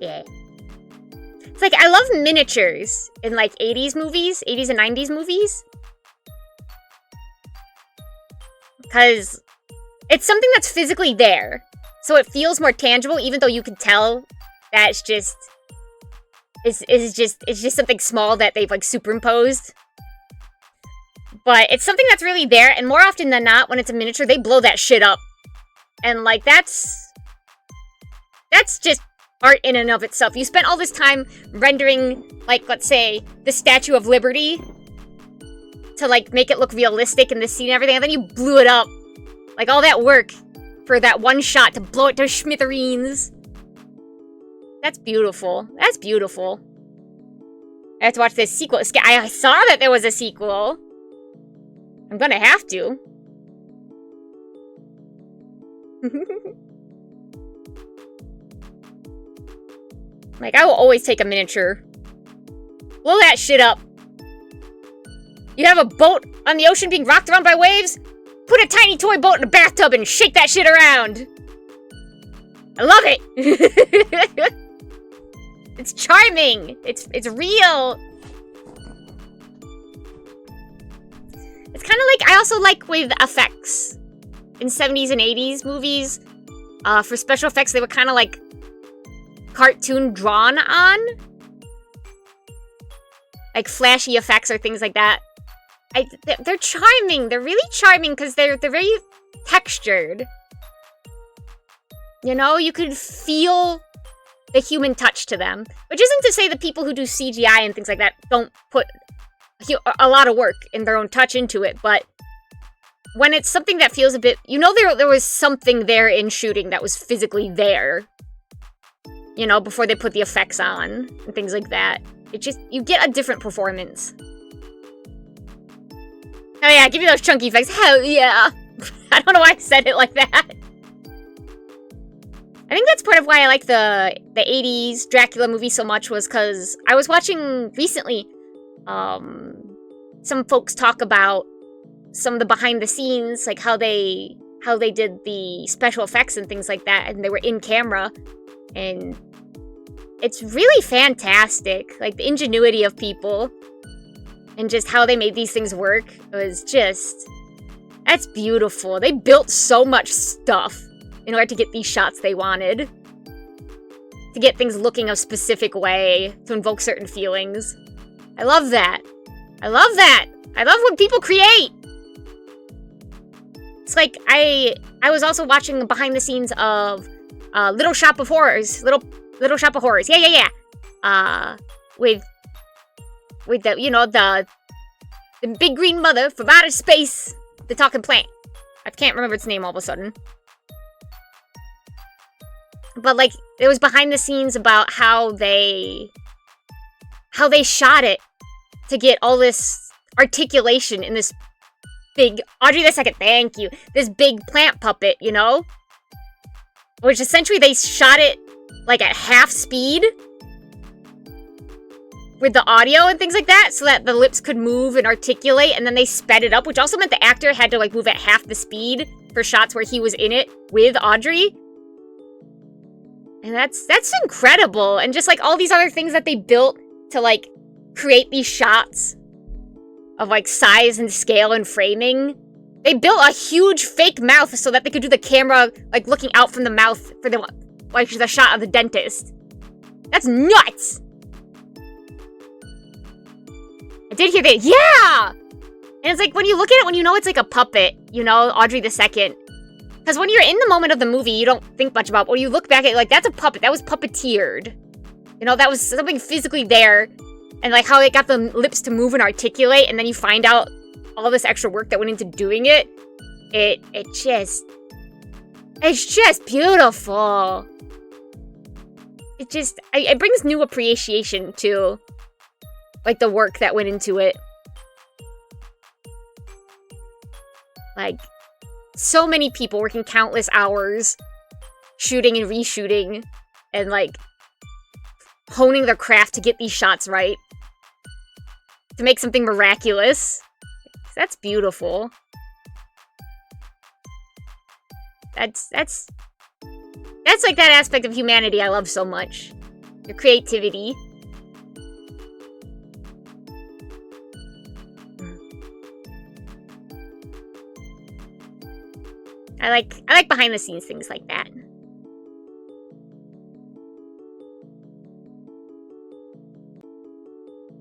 Yeah. It's like, I love miniatures in, like, 80s movies, 80s and 90s movies. Because it's something that's physically there. So it feels more tangible, even though you can tell that it's just something small that they've, like, superimposed. But it's something that's really there, and more often than not, when it's a miniature, they blow that shit up. And, like, that's just art in and of itself. You spent all this time rendering, like, let's say, the Statue of Liberty to, like, make it look realistic in this scene and everything, and then you blew it up. Like, all that work for that one shot to blow it to smithereens. That's beautiful. That's beautiful. I have to watch this sequel. I saw that there was a sequel. I'm gonna have to. Like, I will always take a miniature. Blow that shit up. You have a boat on the ocean being rocked around by waves? Put a tiny toy boat in a bathtub and shake that shit around. I love it. It's charming. It's real. It's kind of like, I also like with effects. In 70s and 80s movies, for special effects, they were kind of like cartoon drawn on. Like flashy effects or things like that. They're charming. They're really charming because they're very textured. You know, you could feel the human touch to them. Which isn't to say the people who do CGI and things like that don't put a lot of work and their own touch into it, but when it's something that feels a bit... You know, there was something there in shooting that was physically there. You know, before they put the effects on and things like that. It just... You get a different performance. Oh yeah, give me those chunky effects. Hell yeah! I don't know why I said it like that. I think that's part of why I like the 80s Dracula movie so much, was because I was watching recently some folks talk about some of the behind the scenes, like how they did the special effects and things like that, and they were in camera, and it's really fantastic. Like the ingenuity of people and just how they made these things work was just, that's beautiful. They built so much stuff in order to get these shots they wanted. To get things looking a specific way, to invoke certain feelings. I love that. I love that. I love when people create. It's like, I was also watching behind the scenes of Little Shop of Horrors. Little Shop of Horrors. Yeah. With the, you know, the big green mother from outer space. The talking plant. I can't remember its name all of a sudden. But, like, it was behind the scenes about how they shot it to get all this articulation in this big... Audrey the Second, thank you. This big plant puppet, you know? Which essentially they shot it, like, at half speed with the audio and things like that, so that the lips could move and articulate, and then they sped it up, which also meant the actor had to, like, move at half the speed for shots where he was in it with Audrey. And that's incredible. And just, like, all these other things that they built to, like, create these shots of, like, size and scale and framing. They built a huge fake mouth so that they could do the camera, like, looking out from the mouth for the, like, the shot of the dentist. That's nuts! I did hear that. Yeah! And it's like, when you look at it, when you know it's like a puppet, you know, Audrey the Second. Because when you're in the moment of the movie, you don't think much about it. When you look back at it, like, that's a puppet. That was puppeteered. You know, that was something physically there. And, like, how they got the lips to move and articulate, and then you find out all this extra work that went into doing it. It's just beautiful. It brings new appreciation to, like, the work that went into it. Like, so many people working countless hours, shooting and reshooting, and, like, honing their craft to get these shots right. To make something miraculous. That's beautiful. That's like that aspect of humanity I love so much. Your creativity. I like behind the scenes things like that.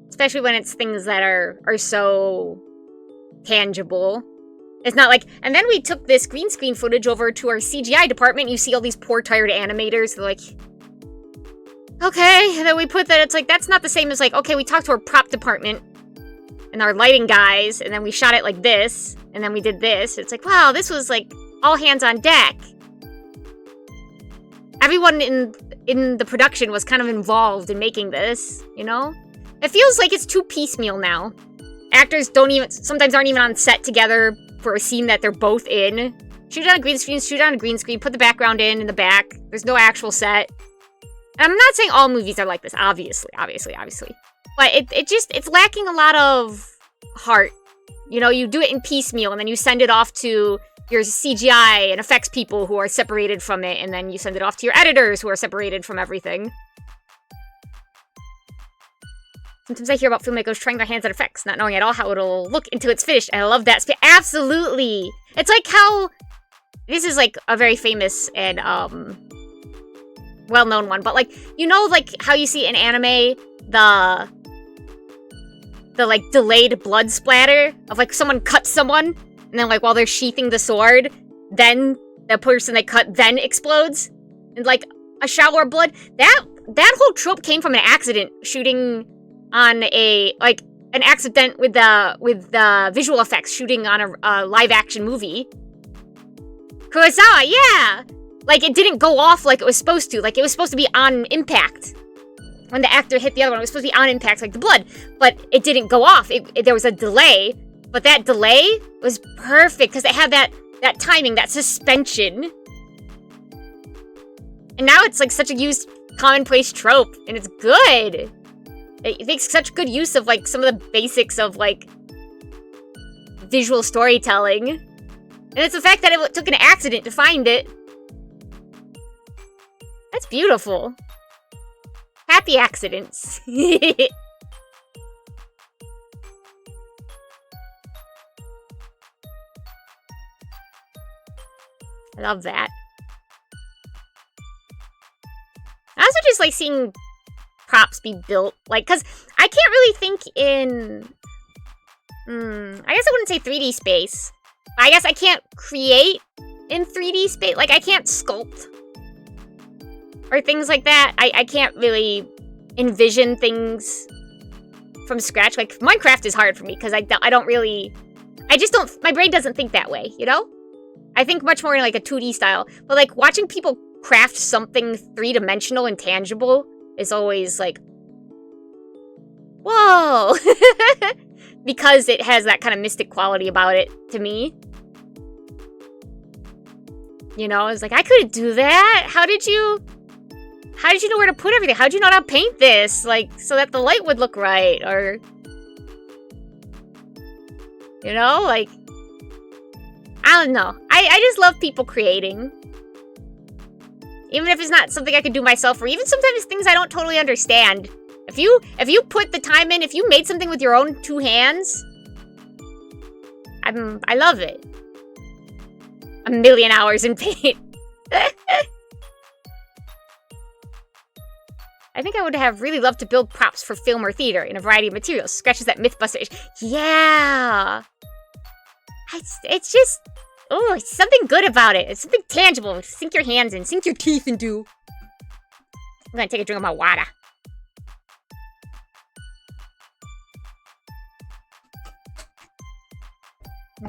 Especially when it's things that are so tangible. It's not like, and then we took this green screen footage over to our CGI department. You see all these poor, tired animators. They're like, okay. And then we put that, it's like, that's not the same as like, okay, we talked to our prop department and our lighting guys, and then we shot it like this, and then we did this. It's like, wow, this was like all hands on deck. Everyone in the production was kind of involved in making this, you know? It feels like it's too piecemeal now. Actors sometimes aren't even on set together for a scene that they're both in. Shoot on a green screen, put the background in the back. There's no actual set. And I'm not saying all movies are like this, obviously. But it's lacking a lot of heart. You know, you do it in piecemeal, and then you send it off to your CGI and effects people who are separated from it, and then you send it off to your editors who are separated from everything. Sometimes I hear about filmmakers trying their hands at effects, not knowing at all how it'll look until it's finished, and I love that. Absolutely! It's like how... This is, like, a very famous and, well-known one, but, like, you know, like, how you see in anime, the like, delayed blood splatter of, like, someone cuts someone, and then, like, while they're sheathing the sword, then the person they cut then explodes, and, like, a shower of blood. That whole trope came from an accident shooting on an accident with the visual effects shooting on a live-action movie. Kurosawa, yeah! Like, it didn't go off like it was supposed to. Like, it was supposed to be on impact. When the actor hit the other one, it was supposed to be on impact, like the blood. But it didn't go off. There was a delay. But that delay was perfect, because it had that timing, that suspension. And now it's, like, such a used commonplace trope, and it's good. It makes such good use of, like, some of the basics of, like, visual storytelling. And it's the fact that it took an accident to find it. That's beautiful. Happy accidents. I love that. I also just like seeing props be built, like, because I can't really think in, I guess I wouldn't say 3D space. I guess I can't create in 3D space, like, I can't sculpt or things like that. I can't really envision things from scratch. Like, Minecraft is hard for me, because I just don't, my brain doesn't think that way, you know? I think much more in, like, a 2D style. But, like, watching people craft something three-dimensional and tangible is always, like, whoa! Because it has that kind of mystic quality about it, to me. You know, it's like, I couldn't do that! How did you know where to put everything? How did you know how to paint this? Like, so that the light would look right, or... You know, like... I don't know. I just love people creating. Even if it's not something I could do myself, or even sometimes things I don't totally understand. If you put the time in, if you made something with your own two hands, I love it. A million hours in paint. I think I would have really loved to build props for film or theater in a variety of materials. Scratches that Mythbuster. Yeah. It's just, oh, it's something good about it. It's something tangible. Sink your hands in, sink your teeth into. I'm gonna take a drink of my water.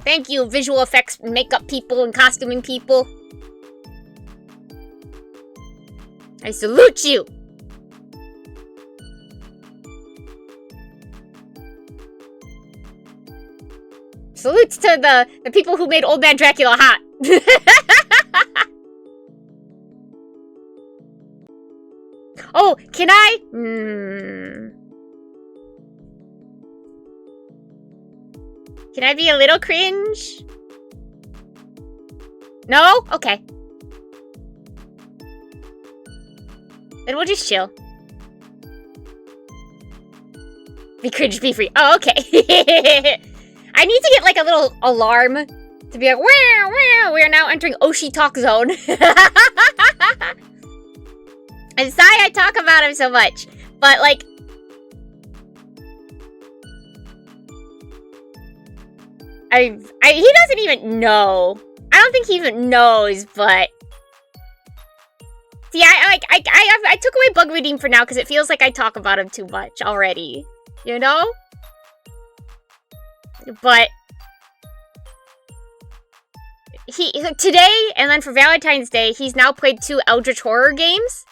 Thank you, visual effects, makeup people, and costuming people. I salute you. Salutes to the people who made Old Man Dracula hot. Oh, can I? Can I be a little cringe? No? Okay. Then we'll just chill. Be cringe, be free. Oh, okay. I need to get like a little alarm to be like, wow, wow, we are now entering Oshi talk zone. I'm sorry I talk about him so much, but like, he doesn't even know. I don't think he even knows, but see, I took away bug redeem for now because it feels like I talk about him too much already, you know? But today and then for Valentine's Day, he's now played 2 Eldritch Horror games.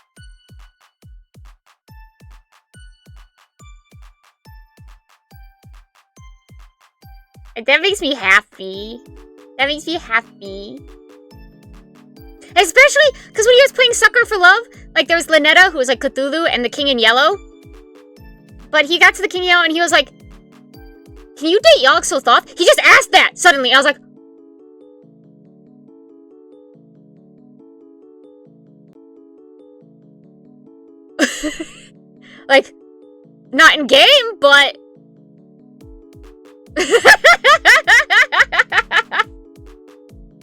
And that makes me happy. That makes me happy. Especially because when he was playing Sucker for Love, like there was Lynetta, who was like Cthulhu, and the King in Yellow. But he got to the King in Yellow and he was like, can you date Yogg-Sothoth? He just asked that suddenly. I was like, like, not in game, but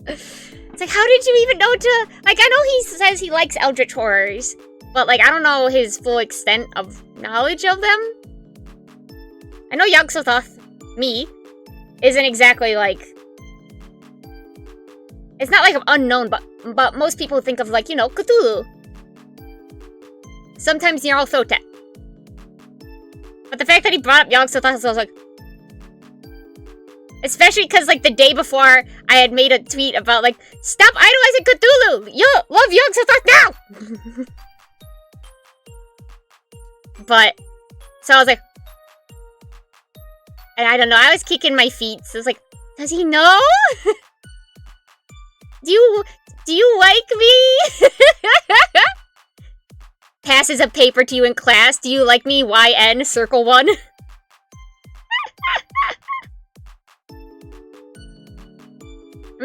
it's like, how did you even know to, like, I know he says he likes Eldritch Horrors, but like, I don't know his full extent of knowledge of them. I know Yogg-Sothoth, me, isn't exactly like, it's not like I'm unknown, but most people think of like, you know, Cthulhu. Sometimes Nyarlathotep. But the fact that he brought up Yogg-Sothoth, I was like, especially because like the day before I had made a tweet about like, stop idolizing Cthulhu! Yo, love Yogg-Sothoth now! But, so I was like, and I don't know, I was kicking my feet, so I was like, does he know? Do you like me? Passes a paper to you in class, do you like me, YN, circle 1? And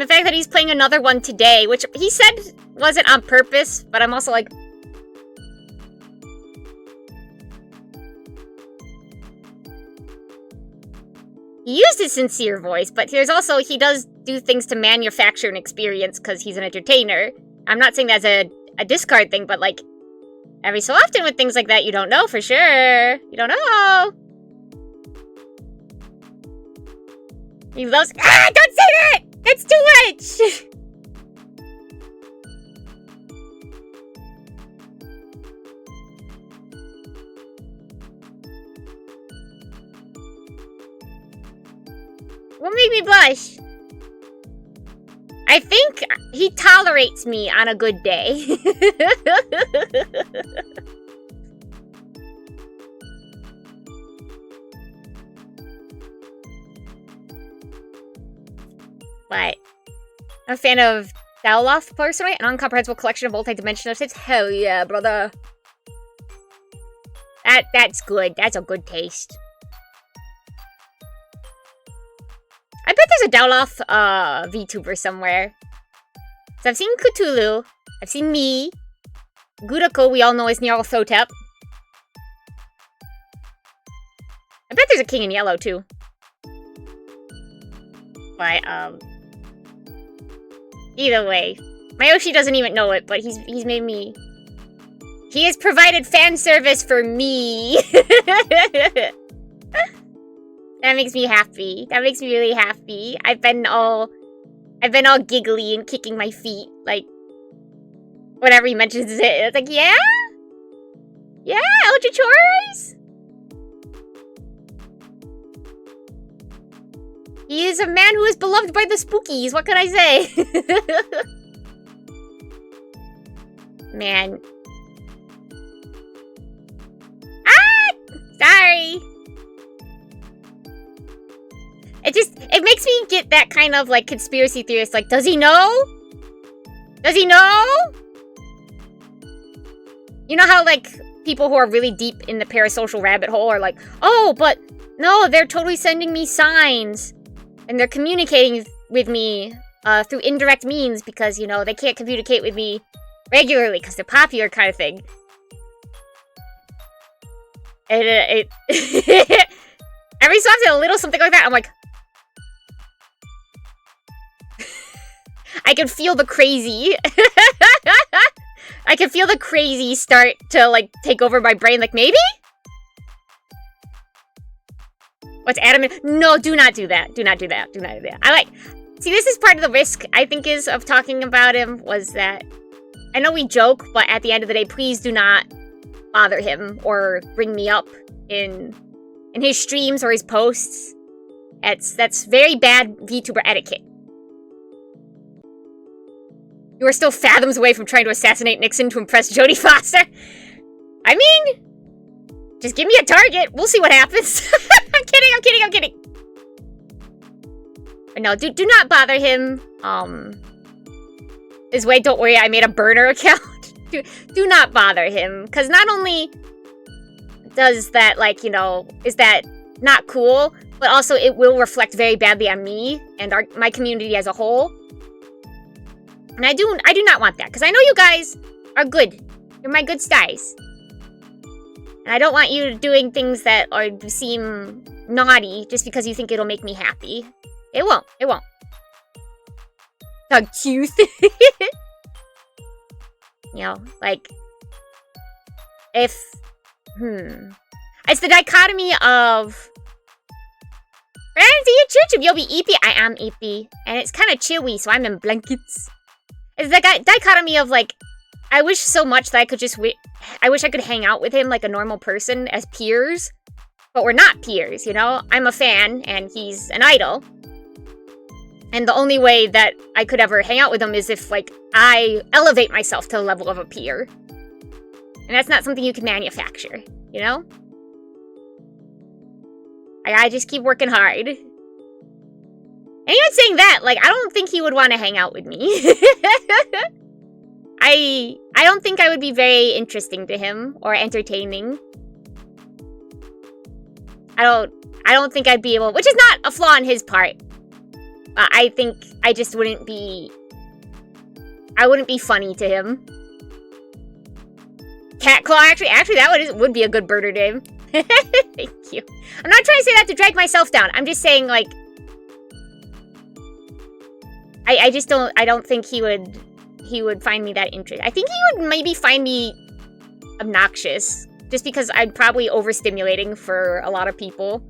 the fact that he's playing another one today, which he said wasn't on purpose, but I'm also like, he used his sincere voice, but there's also, he does do things to manufacture an experience because he's an entertainer. I'm not saying that's a discard thing, but like, every so often with things like that, you don't know for sure. You don't know. He loves, don't say that! That's too much! What made me blush? I think he tolerates me on a good day. But I'm a fan of Dowloth, personally, an incomprehensible collection of multi-dimensional states. Hell yeah, brother. That's good. That's a good taste. I bet there's a Dowloth VTuber somewhere. So I've seen Cthulhu. I've seen me. Gudako, we all know is Nyarlathotep. I bet there's a King in Yellow, too. But, either way. Myoshi doesn't even know it, but he's made me... He has provided fan service for me! That makes me happy. That makes me really happy. I've been all giggly and kicking my feet, like, whenever he mentions it. It's like, yeah? Yeah, Eldritch Horrors? He is a man who is beloved by the spookies, what can I say? Man. Ah! Sorry. It makes me get that kind of, like, conspiracy theorist, like, does he know? Does he know? You know how, like, people who are really deep in the parasocial rabbit hole are like, oh, but no, they're totally sending me signs. And they're communicating with me through indirect means because, you know, they can't communicate with me regularly because they're popular kind of thing. And every so often, a little something like that, I'm like... I can feel the crazy. I can feel the crazy start to, like, take over my brain. Like, maybe? What's Adam? No, do not do that. Do not do that. Do not do that. See, this is part of the risk, I think, is of talking about him, was that... I know we joke, but at the end of the day, please do not bother him or bring me up in his streams or his posts. That's very bad VTuber etiquette. You are still fathoms away from trying to assassinate Nixon to impress Jodie Foster. I mean, just give me a target. We'll see what happens. I'm kidding. But no, do not bother him. Don't worry, I made a burner account. do not bother him. Because not only does that, like, you know, is that not cool, but also it will reflect very badly on me and my community as a whole. And I do not want that, because I know you guys are good. You're my good styes. And I don't want you doing things that seem naughty just because you think it'll make me happy. It won't. It won't. Dog tooth. You know, like... If... It's the dichotomy of... Randy, Uchuchuu, you'll be EP. I am EP. And it's kind of chilly, so I'm in blankets. It's the dichotomy of, like, I wish so much that I could just I wish I could hang out with him like a normal person as peers. But we're not peers, you know? I'm a fan, and he's an idol. And the only way that I could ever hang out with him is if, like, I elevate myself to the level of a peer. And that's not something you can manufacture, you know? I just keep working hard. And even saying that, like, I don't think he would want to hang out with me. I don't think I would be very interesting to him or entertaining. I don't think I'd be able, which is not a flaw on his part. I think I just wouldn't be funny to him. Catclaw, actually that would be a good birder name. Thank you. I'm not trying to say that to drag myself down. I'm just saying, like, I don't think he would find me that interesting. I think he would maybe find me obnoxious, just because I'm probably overstimulating for a lot of people.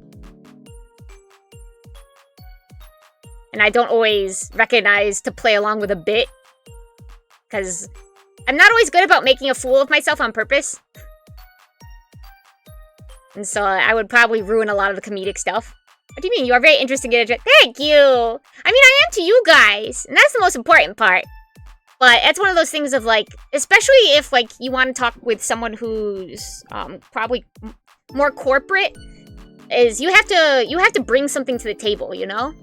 And I don't always recognize to play along with a bit, because I'm not always good about making a fool of myself on purpose. And so I would probably ruin a lot of the comedic stuff. What do you mean? You are very interesting in it. Thank you! I mean, I am to you guys, and that's the most important part. But it's one of those things of, like, especially if, like, you want to talk with someone who's probably more corporate, is you have to bring something to the table, you know?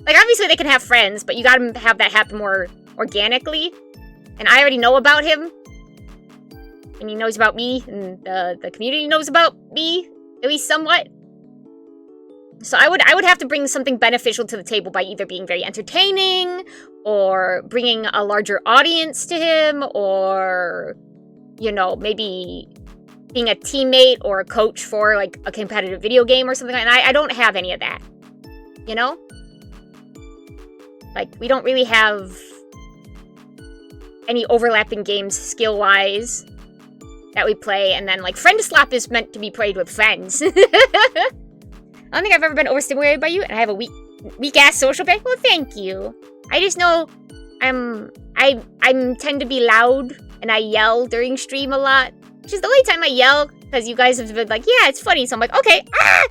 Like, obviously they can have friends, but you gotta have that happen more organically. And I already know about him. And he knows about me, and the community knows about me, at least somewhat. So I would have to bring something beneficial to the table by either being very entertaining, or bringing a larger audience to him, or, you know, maybe being a teammate or a coach for, like, a competitive video game or something like that. I don't have any of that, you know? Like, we don't really have any overlapping games skill-wise that we play, and then, like, friend slap is meant to be played with friends. I don't think I've ever been overstimulated by you, and I have a weak-ass social battery. Well, thank you. I just know I tend to be loud, and I yell during stream a lot. Which is the only time I yell, because you guys have been like, yeah, it's funny, so I'm like, okay, ah!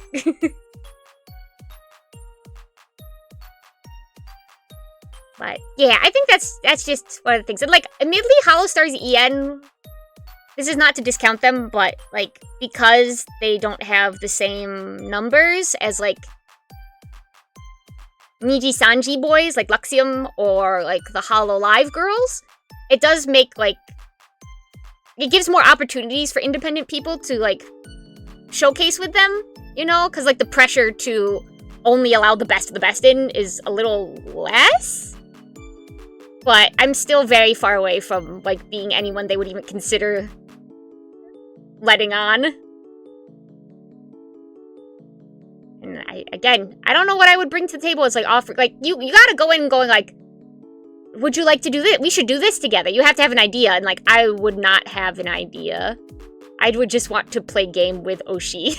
But, yeah, I think that's just one of the things. And, like, admittedly, Hollow Stars EN, this is not to discount them, but, like, because they don't have the same numbers as, like, Niji Sanji boys, like Luxium, or, like, the Hollow Live girls, it does make, like, it gives more opportunities for independent people to, like, showcase with them, you know? Because, like, the pressure to only allow the best of the best in is a little less. But I'm still very far away from, like, being anyone they would even consider letting on. And I don't know what I would bring to the table as, like, offer, like, you gotta go in going, like, would you like to do this? We should do this together. You have to have an idea, and, like, I would not have an idea. I would just want to play game with Oshi.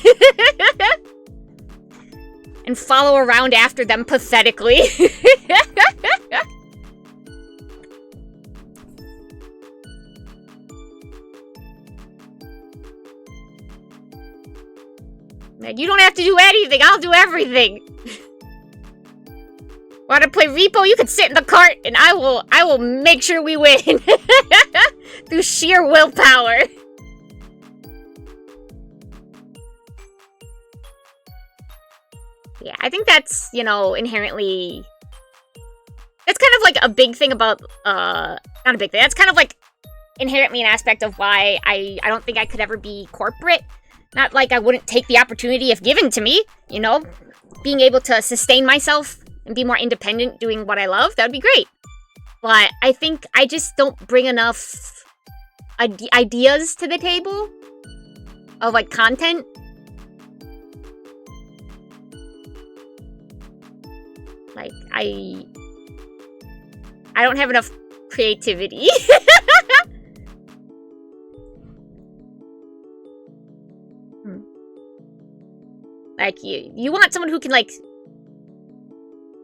And follow around after them pathetically. Like, you don't have to do anything, I'll do everything. Want to play Repo? You can sit in the cart, and I will make sure we win. Through sheer willpower. Yeah, I think that's, you know, inherently... That's kind of, like, a big thing about, not a big thing. That's kind of, like, inherently an aspect of why I don't think I could ever be corporate. Not like I wouldn't take the opportunity if given to me, you know? Being able to sustain myself and be more independent doing what I love, that would be great. But I think I just don't bring enough ideas to the table of, like, content. Like, I don't have enough creativity. Like, you want someone who can, like,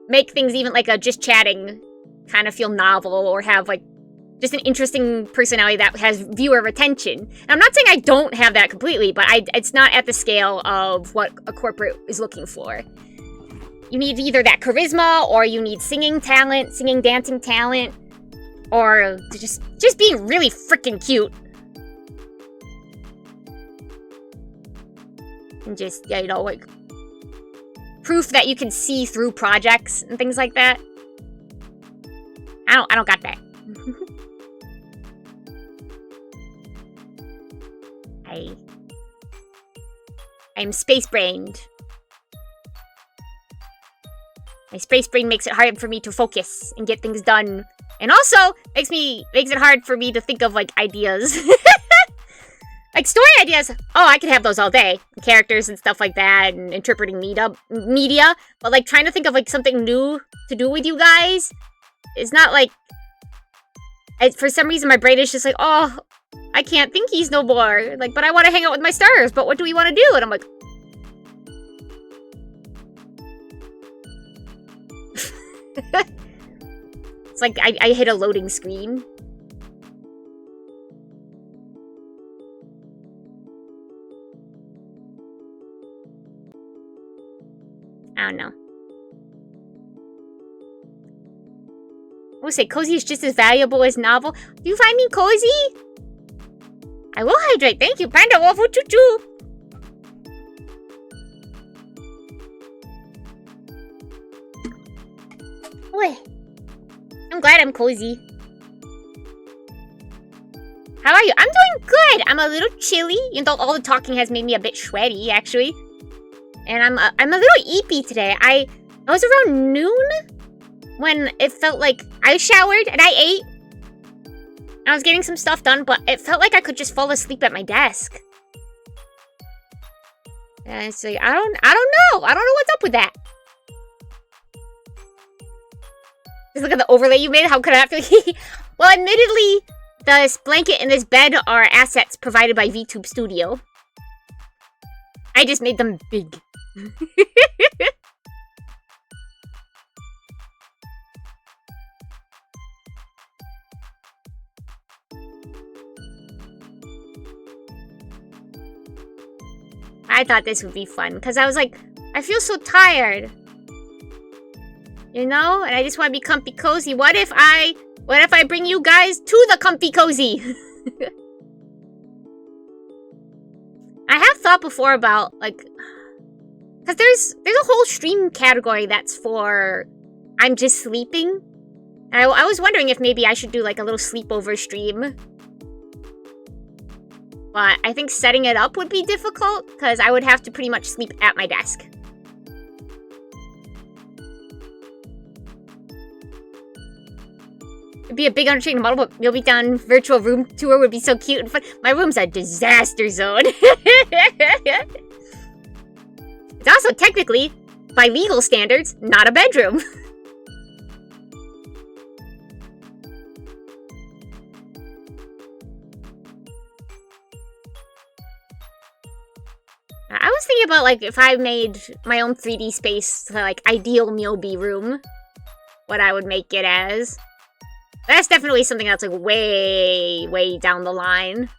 make things even, like, a just chatting kind of feel novel, or have, like, just an interesting personality that has viewer retention. And I'm not saying I don't have that completely, but it's not at the scale of what a corporate is looking for. You need either that charisma, or you need singing talent, singing, dancing talent, or just being really freaking cute. And just, yeah, you know, like, proof that you can see through projects and things like that. I don't got that. I'm space-brained. My space brain makes it hard for me to focus and get things done. And also, makes it hard for me to think of, like, ideas. Like, story ideas, oh, I could have those all day. Characters and stuff like that, and interpreting media. But, like, trying to think of, like, something new to do with you guys, it's not, like... for some reason, my brain is just like, oh, I can't think he's no more. Like, but I want to hang out with my stars, but what do we want to do? And I'm like... It's like I hit a loading screen. I don't know. I will say cozy is just as valuable as novel. Do you find me cozy? I will hydrate. Thank you, Panda Wolf. Uchuchuu. Boy, I'm glad I'm cozy. How are you? I'm doing good. I'm a little chilly, even though all the talking has made me a bit sweaty, actually. And I'm a little eepy today. I was around noon when it felt like I showered and I ate. I was getting some stuff done, but it felt like I could just fall asleep at my desk. And so I don't know. I don't know what's up with that. Just look at the overlay you made. How could I have to? Well, admittedly, this blanket and this bed are assets provided by VTube Studio. I just made them big. I thought this would be fun, because I was like, I feel so tired. You know? And I just want to be comfy cozy. What if I bring you guys to the comfy cozy? I have thought before about, like... Because there's a whole stream category that's for... I'm just sleeping. And I was wondering if maybe I should do, like, a little sleepover stream. But I think setting it up would be difficult, because I would have to pretty much sleep at my desk. It'd be a big undertaking model, but Myobitan virtual room tour would be so cute and fun. My room's a disaster zone. It's also technically, by legal standards, not a bedroom. I was thinking about, like, if I made my own 3D space, like, ideal Myobi room, what I would make it as. That's definitely something that's, like, way, way down the line.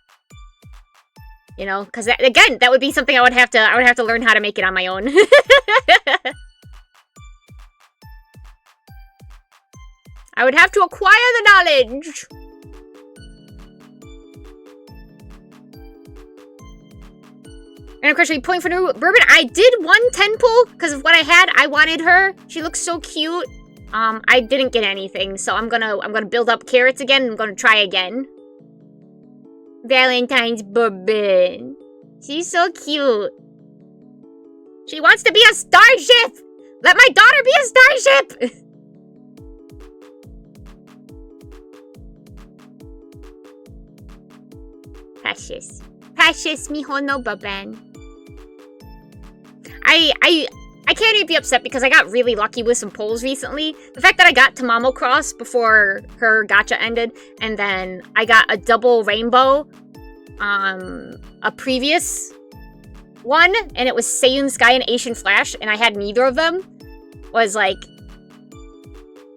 You know? Because, again, that would be something I would have to learn how to make it on my own. I would have to acquire the knowledge! And of course, are you pulling for new bourbon? I did one 10 pull, because of what I had. I wanted her. She looks so cute. I didn't get anything, so I'm gonna build up carrots again. I'm gonna try again. Valentine's bourbon. She's so cute. She wants to be a starship! Let my daughter be a starship! Precious. Precious miho no bourbon. I can't even be upset because I got really lucky with some polls recently. The fact that I got Tamamo Cross before her gacha ended, and then I got a double rainbow a previous one, and it was Seiyun Sky and Asian Flash, and I had neither of them, was like...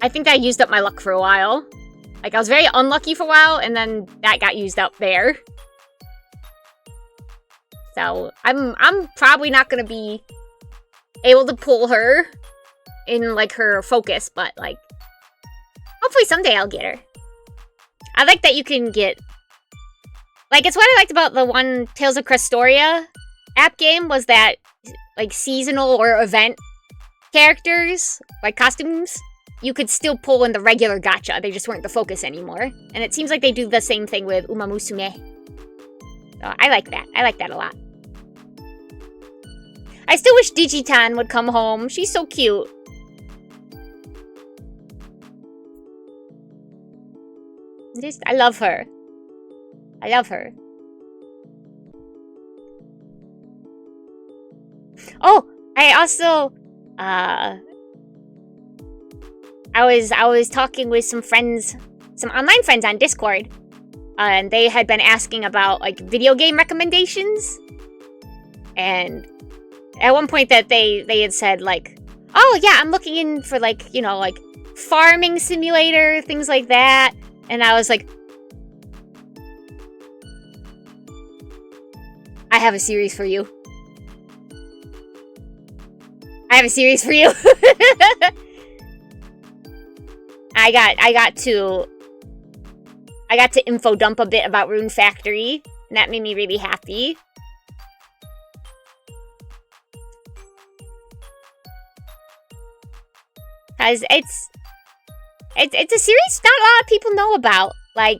I think I used up my luck for a while. Like, I was very unlucky for a while, and then that got used up there. So, I'm probably not gonna be able to pull her in, like, her focus, but, like, hopefully someday I'll get her. I like that you can get... Like, it's what I liked about the one Tales of Crestoria app game, was that, like, seasonal or event characters, like costumes, you could still pull in the regular gacha. They just weren't the focus anymore. And it seems like they do the same thing with Umamusume. So, I like that. I like that a lot. I still wish Digitan would come home. She's so cute. I love her. I love her. Oh, I also, I was talking with some friends, some online friends on Discord, and they had been asking about, like, video game recommendations, and at one point that they had said, like, oh yeah, I'm looking in for, like, you know, like, farming simulator, things like that, and I was like, I have a series for you. I have a series for you. I got to info dump a bit about Rune Factory, and that made me really happy. Because it's a series not a lot of people know about. Like,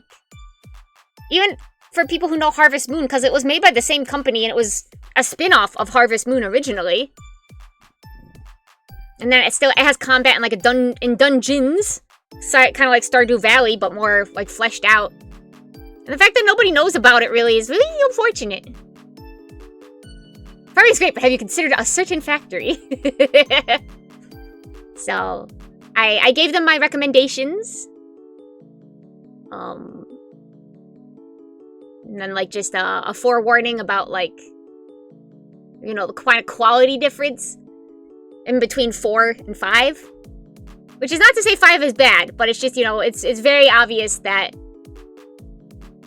even for people who know Harvest Moon, because it was made by the same company, and it was a spin-off of Harvest Moon originally. And then it has combat in, like, in dungeons. So, kind of like Stardew Valley, but more, like, fleshed out. And the fact that nobody knows about it really is really unfortunate. Farming's great, but have you considered a certain factory? So, I gave them my recommendations. And then, like, just a forewarning about, like, you know, the kind of quality difference in between 4 and 5. Which is not to say 5 is bad, but it's just, you know, it's very obvious that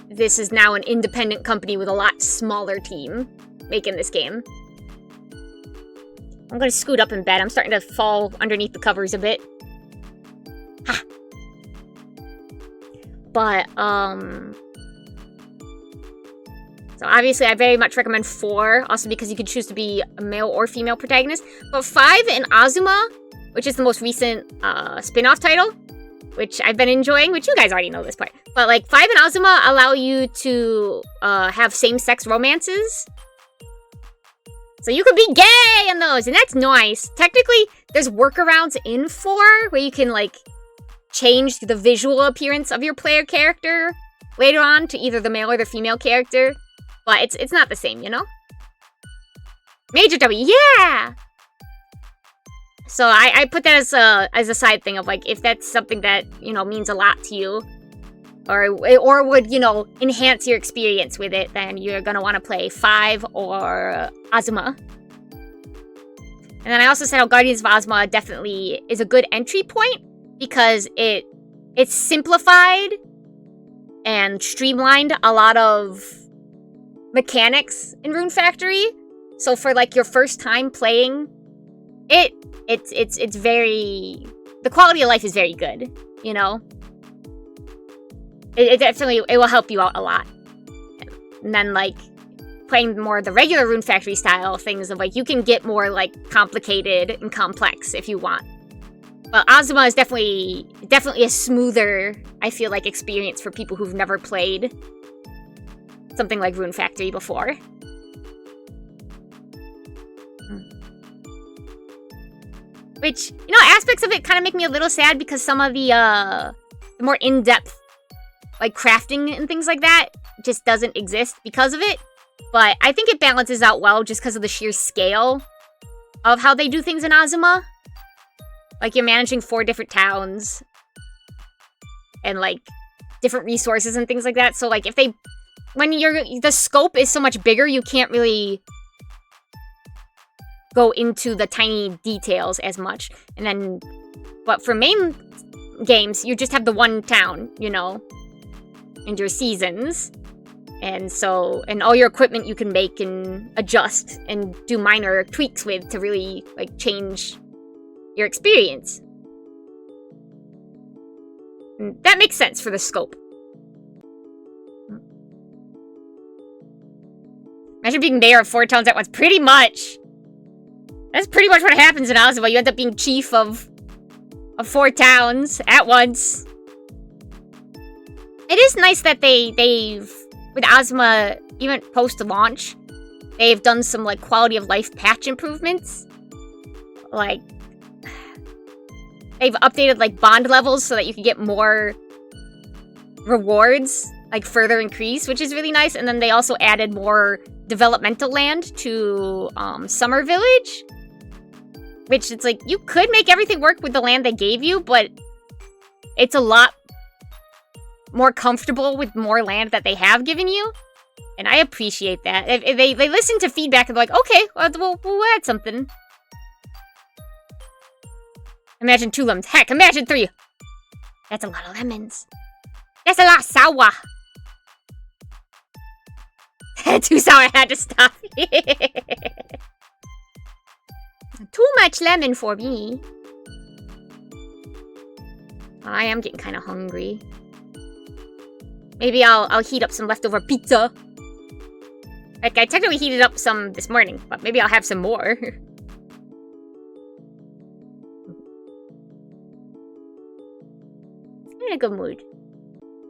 this is now an independent company with a lot smaller team making this game. I'm gonna scoot up in bed. I'm starting to fall underneath the covers a bit. Ha! But, so obviously I very much recommend 4, also because you can choose to be a male or female protagonist. But 5 and Azuma, which is the most recent spin-off title, which I've been enjoying, which you guys already know this part. But like 5 and Azuma allow you to have same-sex romances. So you could be gay in those, and that's nice. Technically, there's workarounds in 4 where you can like change the visual appearance of your player character later on to either the male or the female character. But it's not the same, you know? Major W, yeah! So I put that as a side thing of like, if that's something that, you know, means a lot to you, or would, you know, enhance your experience with it, then you're gonna want to play 5 or Azuma. And then I also said how Guardians of Azuma definitely is a good entry point because it's simplified and streamlined a lot of mechanics in Rune Factory. So for like your first time playing it's very, the quality of life is very good, you know? It definitely, it will help you out a lot. And then like playing more the regular Rune Factory style things of like, you can get more like complicated and complex if you want. But Azuma is definitely a smoother, I feel like, experience for people who've never played something like Rune Factory before. Which, you know, aspects of it kind of make me a little sad because some of the more in-depth, like, crafting and things like that just doesn't exist because of it. But I think it balances out well just because of the sheer scale of how they do things in Azuma. Like, you're managing 4 different towns and, like, different resources and things like that. So, like, when the scope is so much bigger, you can't really go into the tiny details as much. And then, but for main games, you just have the one town, you know, and your seasons. And so, and all your equipment you can make and adjust and do minor tweaks with to really, like, change your experience. And that makes sense for the scope. Imagine being mayor of 4 towns at once. Pretty much. That's pretty much what happens in Azuma. You end up being chief of 4 towns at once. It is nice that they've, with Azuma, even post-launch, they've done some, like, quality of life patch improvements. Like, they've updated, like, bond levels so that you can get more rewards, like, further increase, which is really nice. And then they also added more developmental land to Summer Village. Which, it's like, you could make everything work with the land they gave you, but it's a lot more comfortable with more land that they have given you. And I appreciate that. If they listen to feedback and they're like, okay, we'll add something. Imagine 2 lemons. Heck, imagine 3. That's a lot of lemons. That's a lot of sour. Too sour, I had to stop. Too much lemon for me. I am getting kind of hungry. Maybe I'll heat up some leftover pizza. Like, I technically heated up some this morning, but maybe I'll have some more. I'm in a good mood.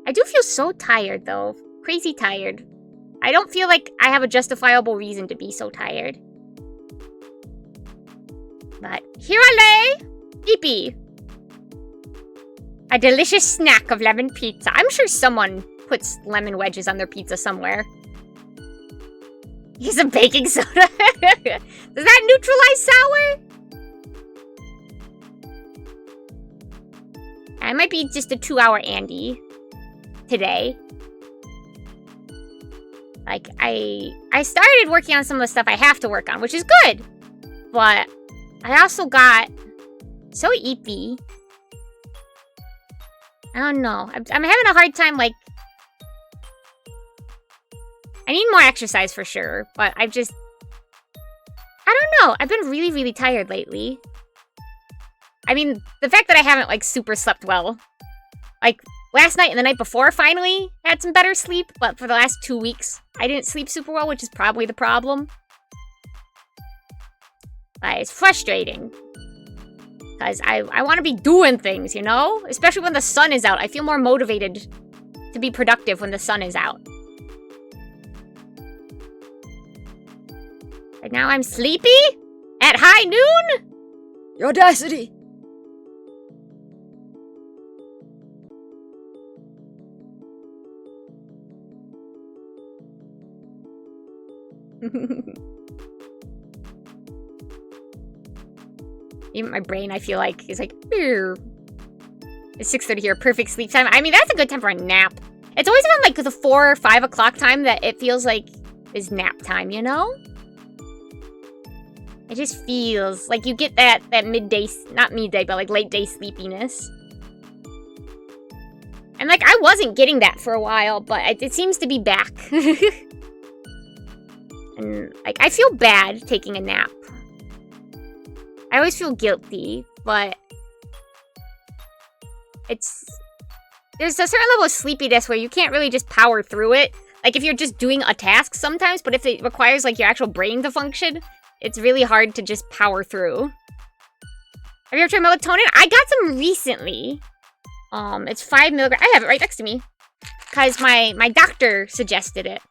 I do feel so tired, though. Crazy tired. I don't feel like I have a justifiable reason to be so tired. But here I lay, Beepy. A delicious snack of lemon pizza. I'm sure someone puts lemon wedges on their pizza somewhere. Use some baking soda. Does that neutralize sour? I might be just a 2-hour Andy today. Like, I started working on some of the stuff I have to work on, which is good. But I also got so eepy. I don't know. I'm having a hard time, like... I need more exercise for sure, but I don't know. I've been really, really tired lately. I mean, the fact that I haven't, like, super slept well. Like, last night and the night before, finally, had some better sleep, but for the last 2 weeks, I didn't sleep super well, which is probably the problem. But it's frustrating. Because I want to be doing things, you know? Especially when the sun is out. I feel more motivated to be productive when the sun is out. But now I'm sleepy? At high noon? The audacity! Even my brain, I feel like, is like, Ew. It's 6:30 here, perfect sleep time. I mean, that's a good time for a nap. It's always around, like, the 4 or 5 o'clock time that it feels like is nap time, you know? It just feels like you get that midday, not midday, but, like, late day sleepiness. And, like, I wasn't getting that for a while, but it seems to be back. And, like, I feel bad taking a nap. I always feel guilty, but there's a certain level of sleepiness where you can't really just power through it. Like, if you're just doing a task sometimes, but if it requires, like, your actual brain to function, it's really hard to just power through. Have you ever tried melatonin? I got some recently. It's 5 milligrams. I have it right next to me. Because my doctor suggested it.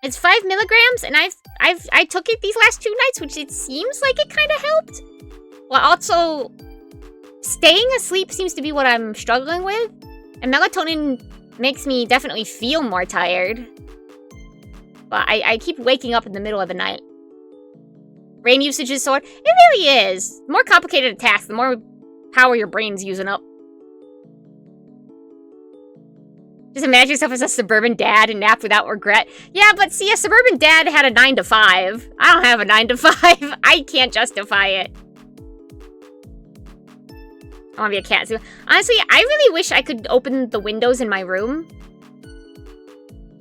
It's 5 milligrams, and I took it these last 2 nights, which it seems like it kind of helped. Well, also, staying asleep seems to be what I'm struggling with. And melatonin makes me definitely feel more tired. But I keep waking up in the middle of the night. Brain usage is sore. It really is. The more complicated a task, the more power your brain's using up. Just imagine yourself as a suburban dad and nap without regret. Yeah, but see, a suburban dad had a 9 to 5. I don't have a 9 to 5. I can't justify it. I want to be a cat. Honestly, I really wish I could open the windows in my room.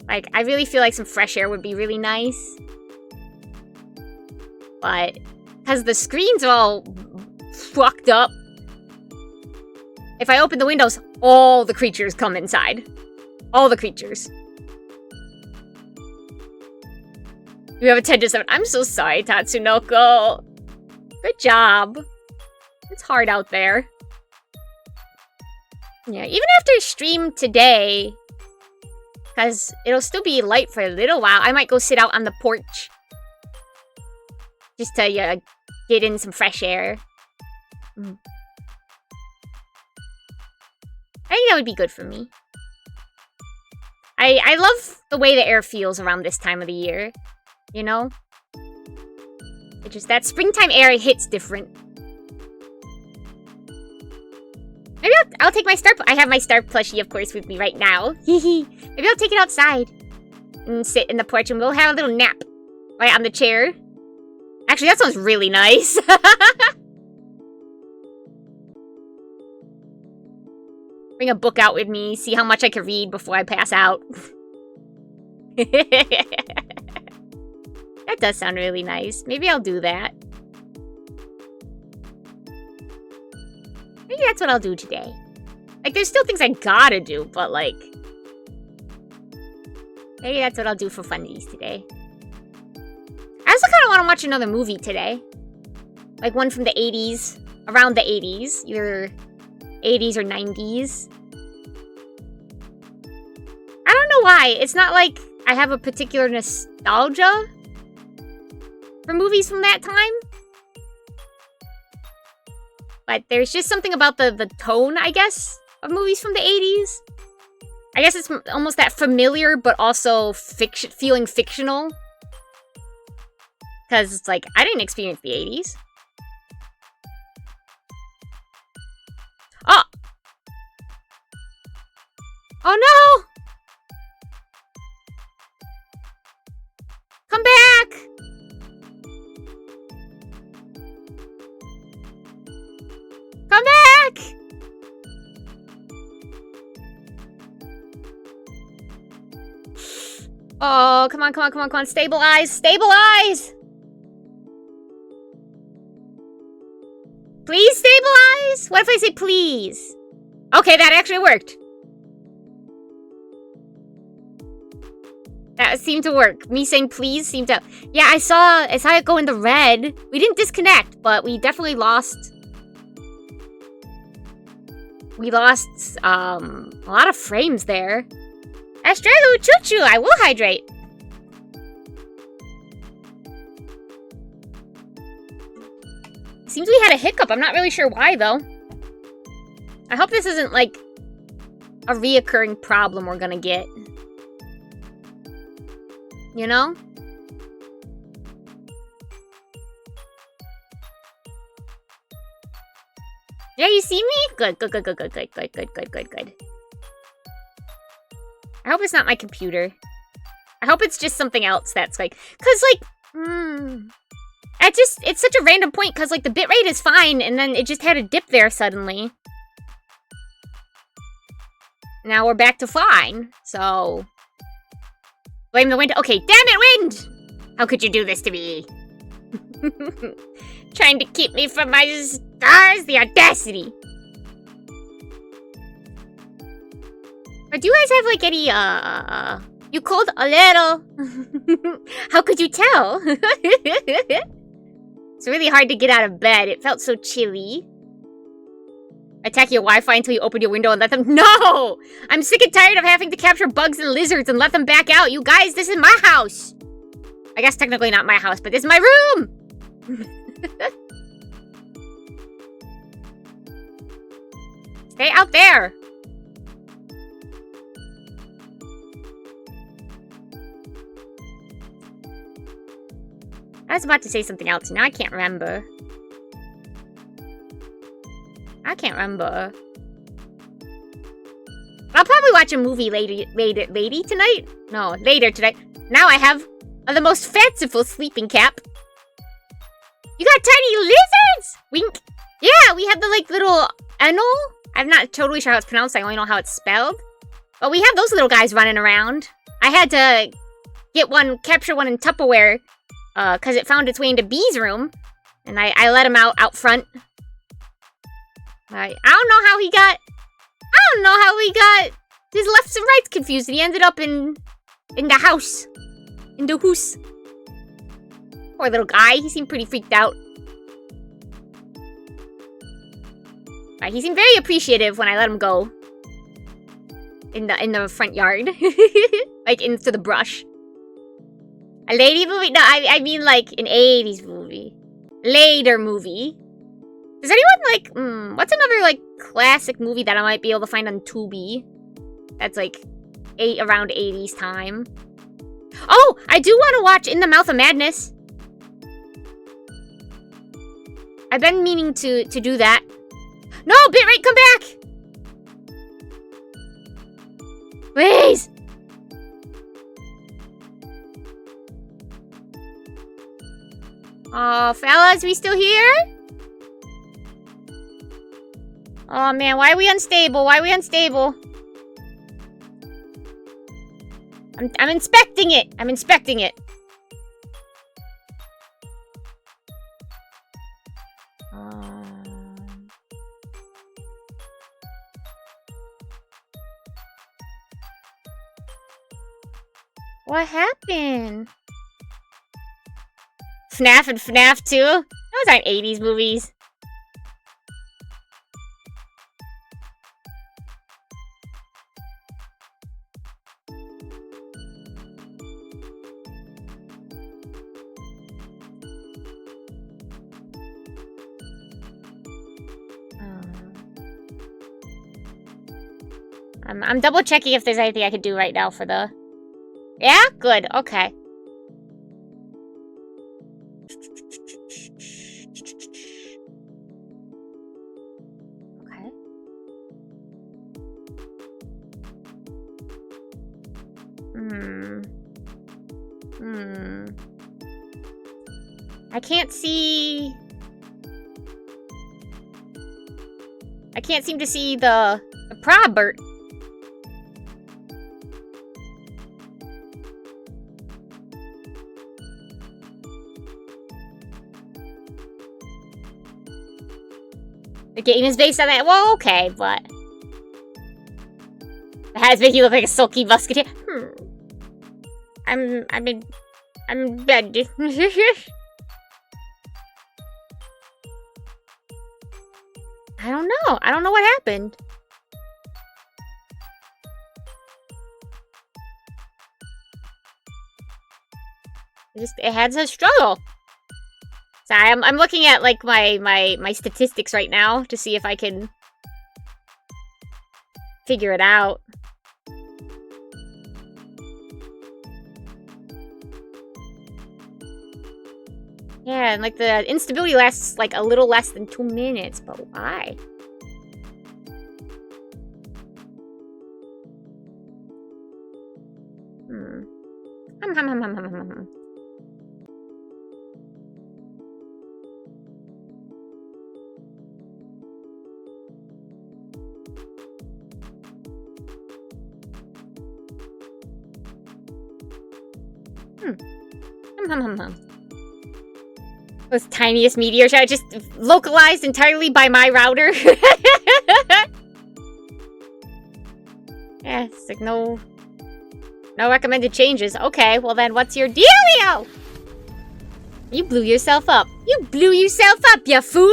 Like, I really feel like some fresh air would be really nice. But, because the screens are all fucked up, if I open the windows, all the creatures come inside. All the creatures. You have a 10 to 7. I'm so sorry, Tatsunoko. Good job. It's hard out there. Yeah, even after I stream today, because it'll still be light for a little while, I might go sit out on the porch. Just to get in some fresh air. I think that would be good for me. I love the way the air feels around this time of the year. You know? It just, that springtime air hits different. Maybe I'll take my star... I have my star plushie, of course, with me right now. Maybe I'll take it outside. And sit in the porch and we'll have a little nap. Right on the chair. Actually, that sounds really nice. Bring a book out with me, see how much I can read before I pass out. That does sound really nice. Maybe I'll do that. Maybe that's what I'll do today. Like, there's still things I gotta do, but, like... maybe that's what I'll do for funsies today. I also kind of want to watch another movie today. Like, one from the 80s. Around the 80s. Either 80s or 90s. I don't know why. It's not like I have a particular nostalgia for movies from that time. But there's just something about the tone, I guess, of movies from the 80s. I guess it's almost that familiar, but also feeling fictional. Because it's like, I didn't experience the 80s. Oh! Oh no! Come back! Come back! Oh, come on, come on, come on, come on. Stabilize, stabilize! Please stabilize? What if I say please? Okay, that actually worked. That seemed to work. Me saying please seemed to... Yeah, I saw it go into red. We didn't disconnect, but we definitely lost... We lost, a lot of frames there. Astralu Uchuchuu, I will hydrate. Seems we had a hiccup. I'm not really sure why, though. I hope this isn't, like, a reoccurring problem we're gonna get. You know? Yeah, you see me? Good, good, good, good, good, good, good, good, good, good, good. I hope it's not my computer. I hope it's just something else that's like... Cause, like... It's such a random point, cause, like, the bitrate is fine, and then it just had a dip there suddenly. Now we're back to fine, so... Blame the wind. Okay, damn it, wind! How could you do this to me? Trying to keep me from my stars, the audacity! But do you guys have, like, any, You cold? A little. How could you tell? It's really hard to get out of bed. It felt so chilly. Attack your Wi-Fi until you open your window and let them... No! I'm sick and tired of having to capture bugs and lizards and let them back out. You guys, this is my house. I guess technically not my house, but this is my room! Stay out there! I was about to say something else. Now I can't remember. I can't remember. I'll probably watch a movie later tonight. No, later tonight. Now I have the most fanciful sleeping cap. You got tiny lizards! Wink. Yeah, we have the, like, little Enel. I'm not totally sure how it's pronounced. I only know how it's spelled. But we have those little guys running around. I had to get one, capture one in Tupperware, because it found its way into B's room. And I let him out front. I don't know how he got... I don't know how he got his lefts and rights confused, and he ended up in the house. In the house. Poor little guy. He seemed pretty freaked out. He seemed very appreciative when I let him go. In the front yard. Like, into the brush. A lady movie? No, I mean, like, an 80s movie. Later movie. Does anyone, like, what's another, like, classic movie that I might be able to find on Tubi? That's, like, around 80s time. Oh! I do want to watch In the Mouth of Madness. I've been meaning to do that. No! Bitrate, come back! Please! Oh, fellas, we still here? Oh, man, why are we unstable? Why are we unstable? I'm inspecting it! I'm inspecting it. What happened? FNAF and FNAF 2? Those aren't 80s movies. I'm double checking if there's anything I could do right now for the... Yeah? Good. Okay. Okay. I can't see... I can't seem to see the probert. The game is based on that? Well, okay, but... It has made you look like a sulky musketeer. I'm dead. I don't know. I don't know what happened. It had a struggle. Sorry, I'm looking at like my statistics right now to see if I can figure it out. Yeah, and like the instability lasts like a little less than 2 minutes, but why? Those tiniest meteor showers, just localized entirely by my router. Yeah, it's like no recommended changes. Okay, well then what's your dealio? You blew yourself up. You blew yourself up, you fool!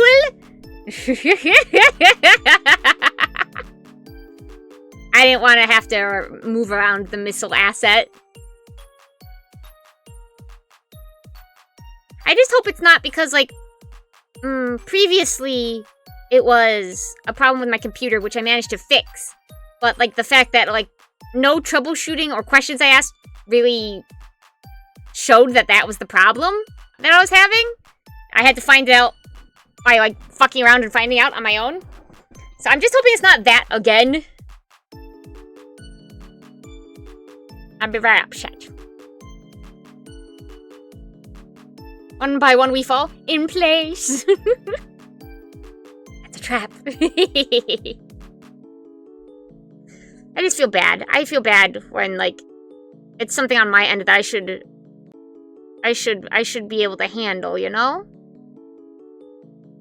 I didn't want to have to move around the missile asset. I just hope it's not because, like, previously it was a problem with my computer, which I managed to fix. But, like, the fact that, like, no troubleshooting or questions I asked really showed that that was the problem that I was having. I had to find out by, like, fucking around and finding out on my own. So I'm just hoping it's not that again. I'll be right up, shit. One by one we fall in place. That's a trap. I just feel bad. I feel bad when like it's something on my end that I should be able to handle, you know?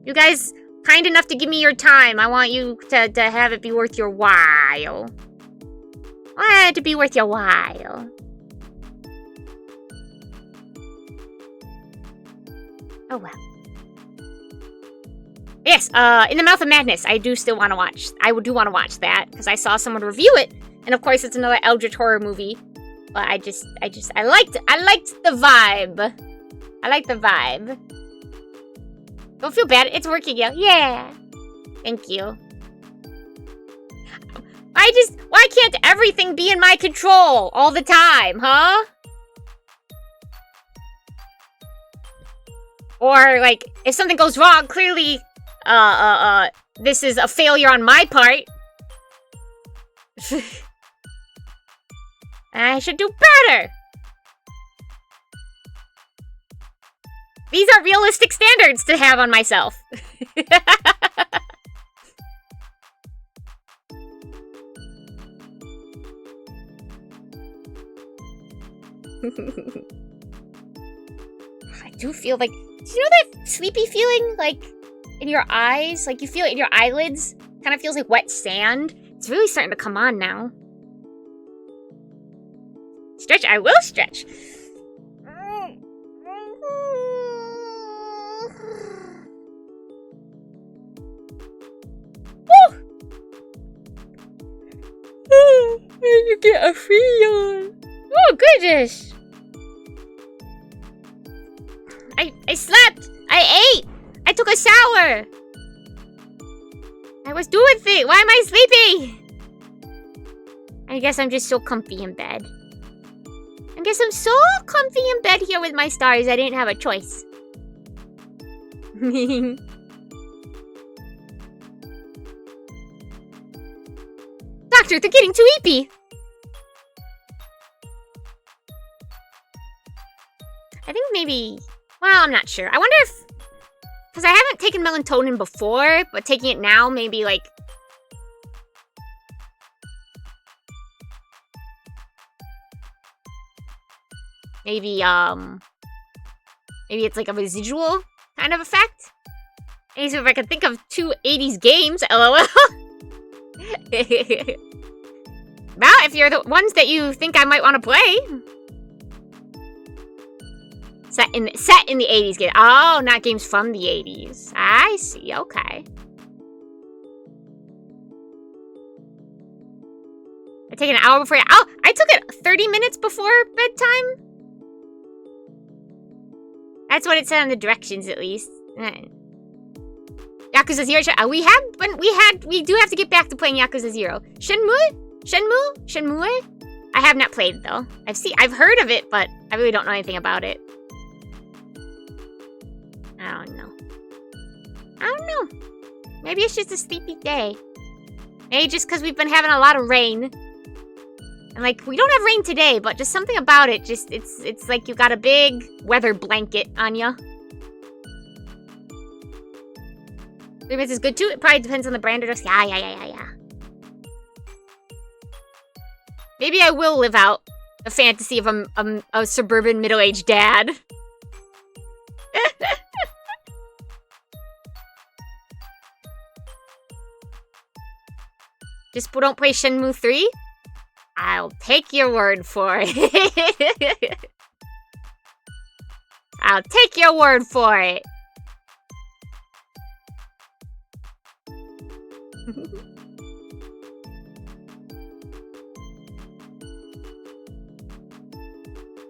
You guys kind enough to give me your time. I want you to have it be worth your while. I want it to be worth your while. Oh well. Yes, In the Mouth of Madness. I do still want to watch. I do want to watch that because I saw someone review it, and of course it's another Eldritch Horror movie. But I liked the vibe. I like the vibe. Don't feel bad. It's working out. Yeah. Thank you. Why can't everything be in my control all the time, huh? Or, like, if something goes wrong, clearly, this is a failure on my part. I should do better. These are realistic standards to have on myself. I do feel like... Do you know that sleepy feeling, like, in your eyes? Like, you feel it in your eyelids? Kind of feels like wet sand. It's really starting to come on now. Stretch, I will stretch. You get a free yawn. Oh, goodness. I slept. I ate. I took a shower. I was doing things. Why am I sleeping? I guess I'm just so comfy in bed. I guess I'm so comfy in bed here with my stars. I didn't have a choice. Doctor, they're getting too eepy. I think maybe... Well, I'm not sure. I wonder if... Because I haven't taken melatonin before, but taking it now, maybe, like... Maybe it's like a residual kind of effect. And so if I can think of 2 80s games, LOL. Well, if you're the ones that you think I might want to play. Set in the 80s game. Oh, not games from the 80s. I see, okay. I take an hour before... Oh, I took it 30 minutes before bedtime? That's what it said on the directions, at least. Yakuza 0. We do have to get back to playing Yakuza 0. Shenmue? I have not played it, though. I've heard of it, but I really don't know anything about it. I don't know. Maybe it's just a sleepy day. Maybe just because we've been having a lot of rain. And, like, we don't have rain today, but just something about it, just, it's like you got a big weather blanket on ya. 3 minutes is good, too. It probably depends on the brand or just... Yeah. Maybe I will live out the fantasy of a suburban middle-aged dad. Just don't play Shenmue 3? I'll take your word for it. I'll take your word for it.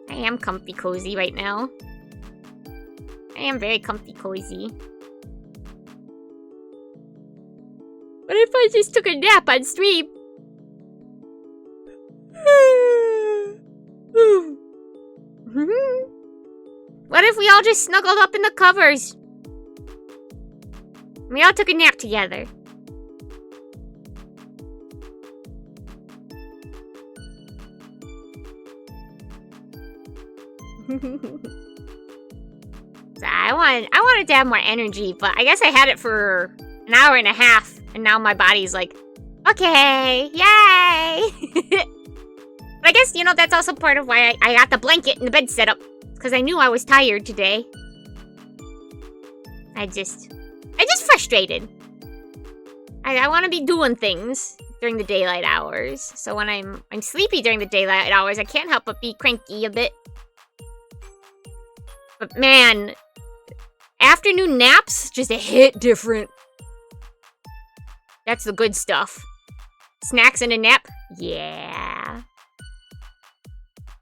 I am comfy cozy right now. I am very comfy cozy. What if I just took a nap on stream? What if we all just snuggled up in the covers? We all took a nap together. So I wanted to have more energy, but I guess I had it for an hour and a half, and now my body's like, okay, yay! But I guess, you know, that's also part of why I got the blanket and the bed set up. Because I knew I was tired today. I just frustrated. I want to be doing things during the daylight hours. So when I'm sleepy during the daylight hours, I can't help but be cranky a bit. But man, afternoon naps just a hit different. That's the good stuff. Snacks and a nap? Yeah.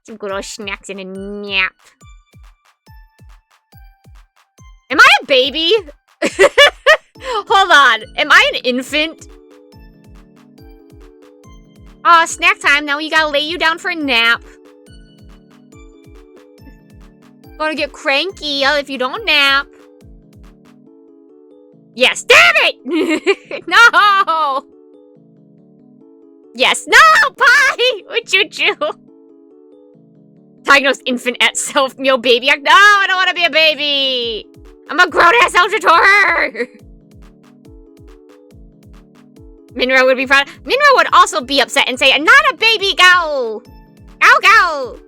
Some good old snacks and a nap. Am I a baby? Hold on. Am I an infant? Aw, snack time. Now you gotta lay you down for a nap. Gonna get cranky if you don't nap. Yes, damn it! No! Yes, no! Bye! Uchuchuu! Diagnosed infant at self, Myobi. No, I don't want to be a baby! I'm a grown-ass Eldritch Horror! Minra would be proud. Minra would also be upset and say, not a baby, go! Go!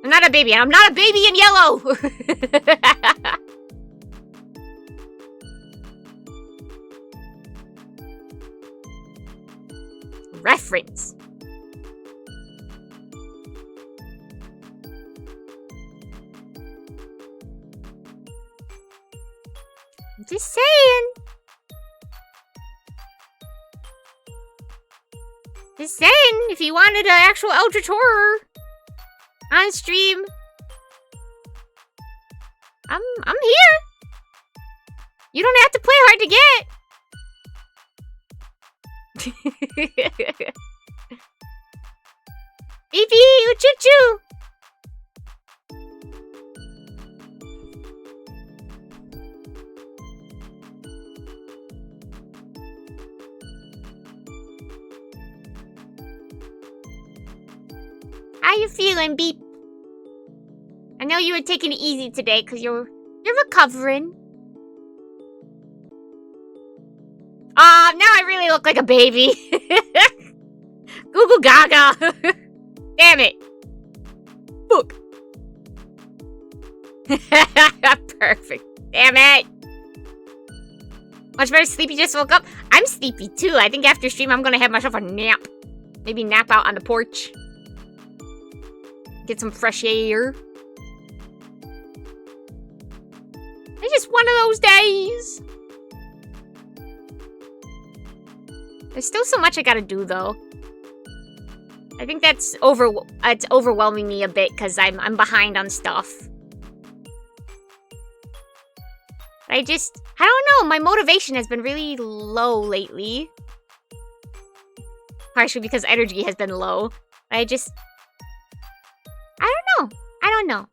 I'm not a baby, and I'm not a baby in yellow! Reference. I'm just saying. Just saying, if you wanted an actual Eldritch Horror on stream, I'm here. You don't have to play hard to get. Beepy, Uchuchuu. How you feeling, Beep? I know you were taking it easy today because you're recovering. Now I really look like a baby. Google Gaga. Damn it. Fuck. Perfect. Damn it. Much better sleepy, just woke up. I'm sleepy too. I think after stream I'm gonna have myself a nap. Maybe nap out on the porch. Get some fresh air. It's just one of those days. There's still so much I gotta do though. I think that's it's overwhelming me a bit because I'm behind on stuff. I don't know, my motivation has been really low lately. Partially because energy has been low. I don't know.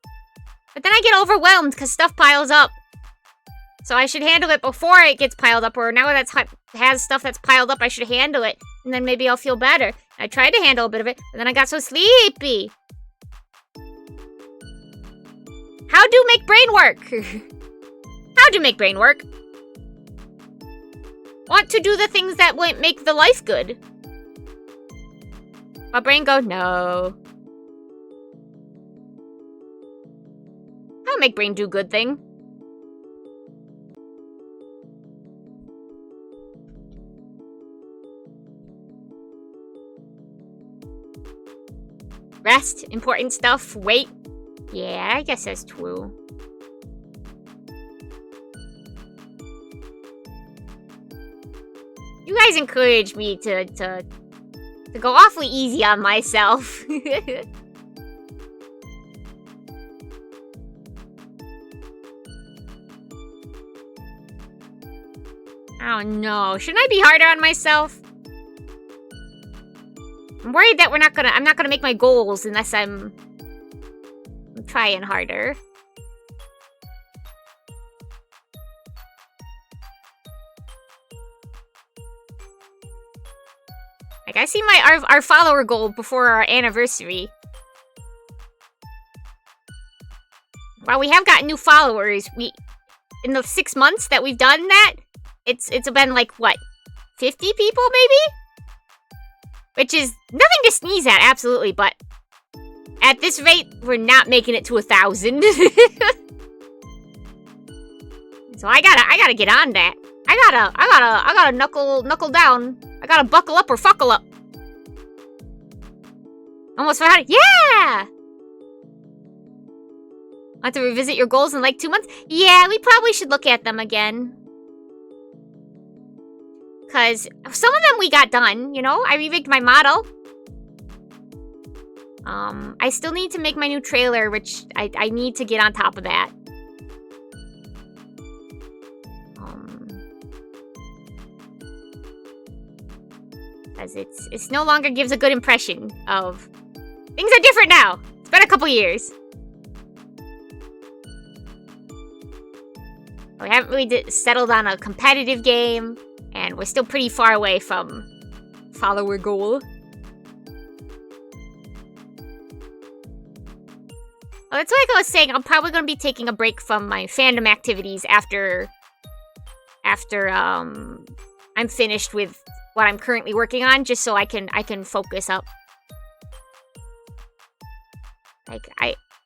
But then I get overwhelmed because stuff piles up. So I should handle it before it gets piled up, or now that has stuff that's piled up, I should handle it. And then maybe I'll feel better. I tried to handle a bit of it, but then I got so sleepy. How do make brain work? How do make brain work? Want to do the things that won't make the life good. My brain go, no. How make brain do good thing? Rest, important stuff, wait. Yeah, I guess that's true. You guys encourage me to go awfully easy on myself. Oh no, shouldn't I be harder on myself? I'm worried that I'm not gonna make my goals unless I'm trying harder. Like, I see our follower goal before our anniversary. While we have gotten new followers, in the 6 months that we've done that, it's been like, what, 50 people maybe? Which is nothing to sneeze at, absolutely, but at this rate, we're not making it to 1,000. So I gotta get on that. I gotta knuckle down. I gotta buckle up or fuckle up. Almost forgot it. Yeah! Want to revisit your goals in like 2 months? Yeah, we probably should look at them again. Because some of them we got done, you know? I reviewed my model. I still need to make my new trailer, which I need to get on top of that. Because it's no longer gives a good impression of... Things are different now. It's been a couple years. We haven't really settled on a competitive game. And we're still pretty far away from follower goal. Well, that's like I was saying. I'm probably going to be taking a break from my fandom activities after I'm finished with what I'm currently working on, just so I can focus up. Like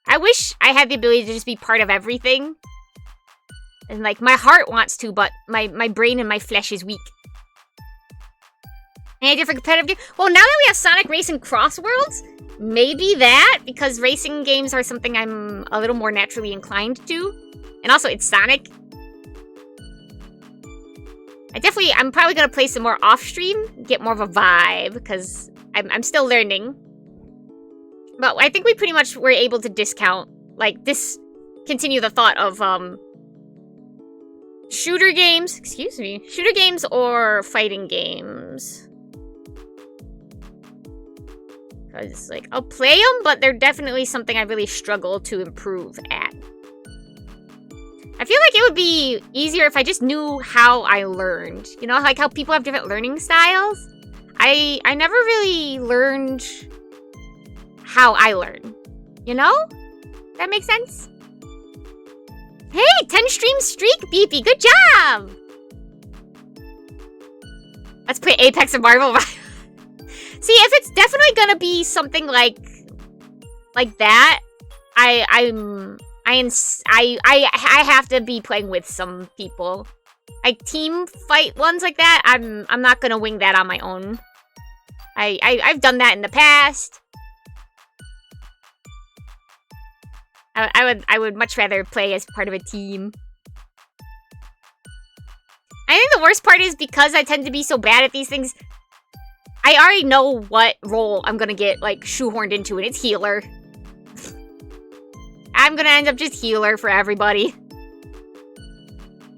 I wish I had the ability to just be part of everything. And, like, my heart wants to, but my brain and my flesh is weak. Any different competitive game? Well, now that we have Sonic Racing Cross Worlds, maybe that, because racing games are something I'm a little more naturally inclined to. And also, it's Sonic. I'm probably going to play some more off-stream, get more of a vibe, because I'm still learning. But I think we pretty much were able to discount, like, continue the thought of, shooter games or fighting games. Because, like, I'll play them, but they're definitely something I really struggle to improve at. I feel like it would be easier if I just knew how I learned. You know, like how people have different learning styles? I never really learned how I learn. You know? That makes sense? Hey, 10 stream streak, Beepy. Good job! Let's play Apex and Marvel. See, if it's definitely gonna be something like that, I have to be playing with some people. Like team fight ones like that, I'm not gonna wing that on my own. I've done that in the past. I would much rather play as part of a team. I think the worst part is because I tend to be so bad at these things, I already know what role I'm gonna get, like, shoehorned into, and it's healer. I'm gonna end up just healer for everybody.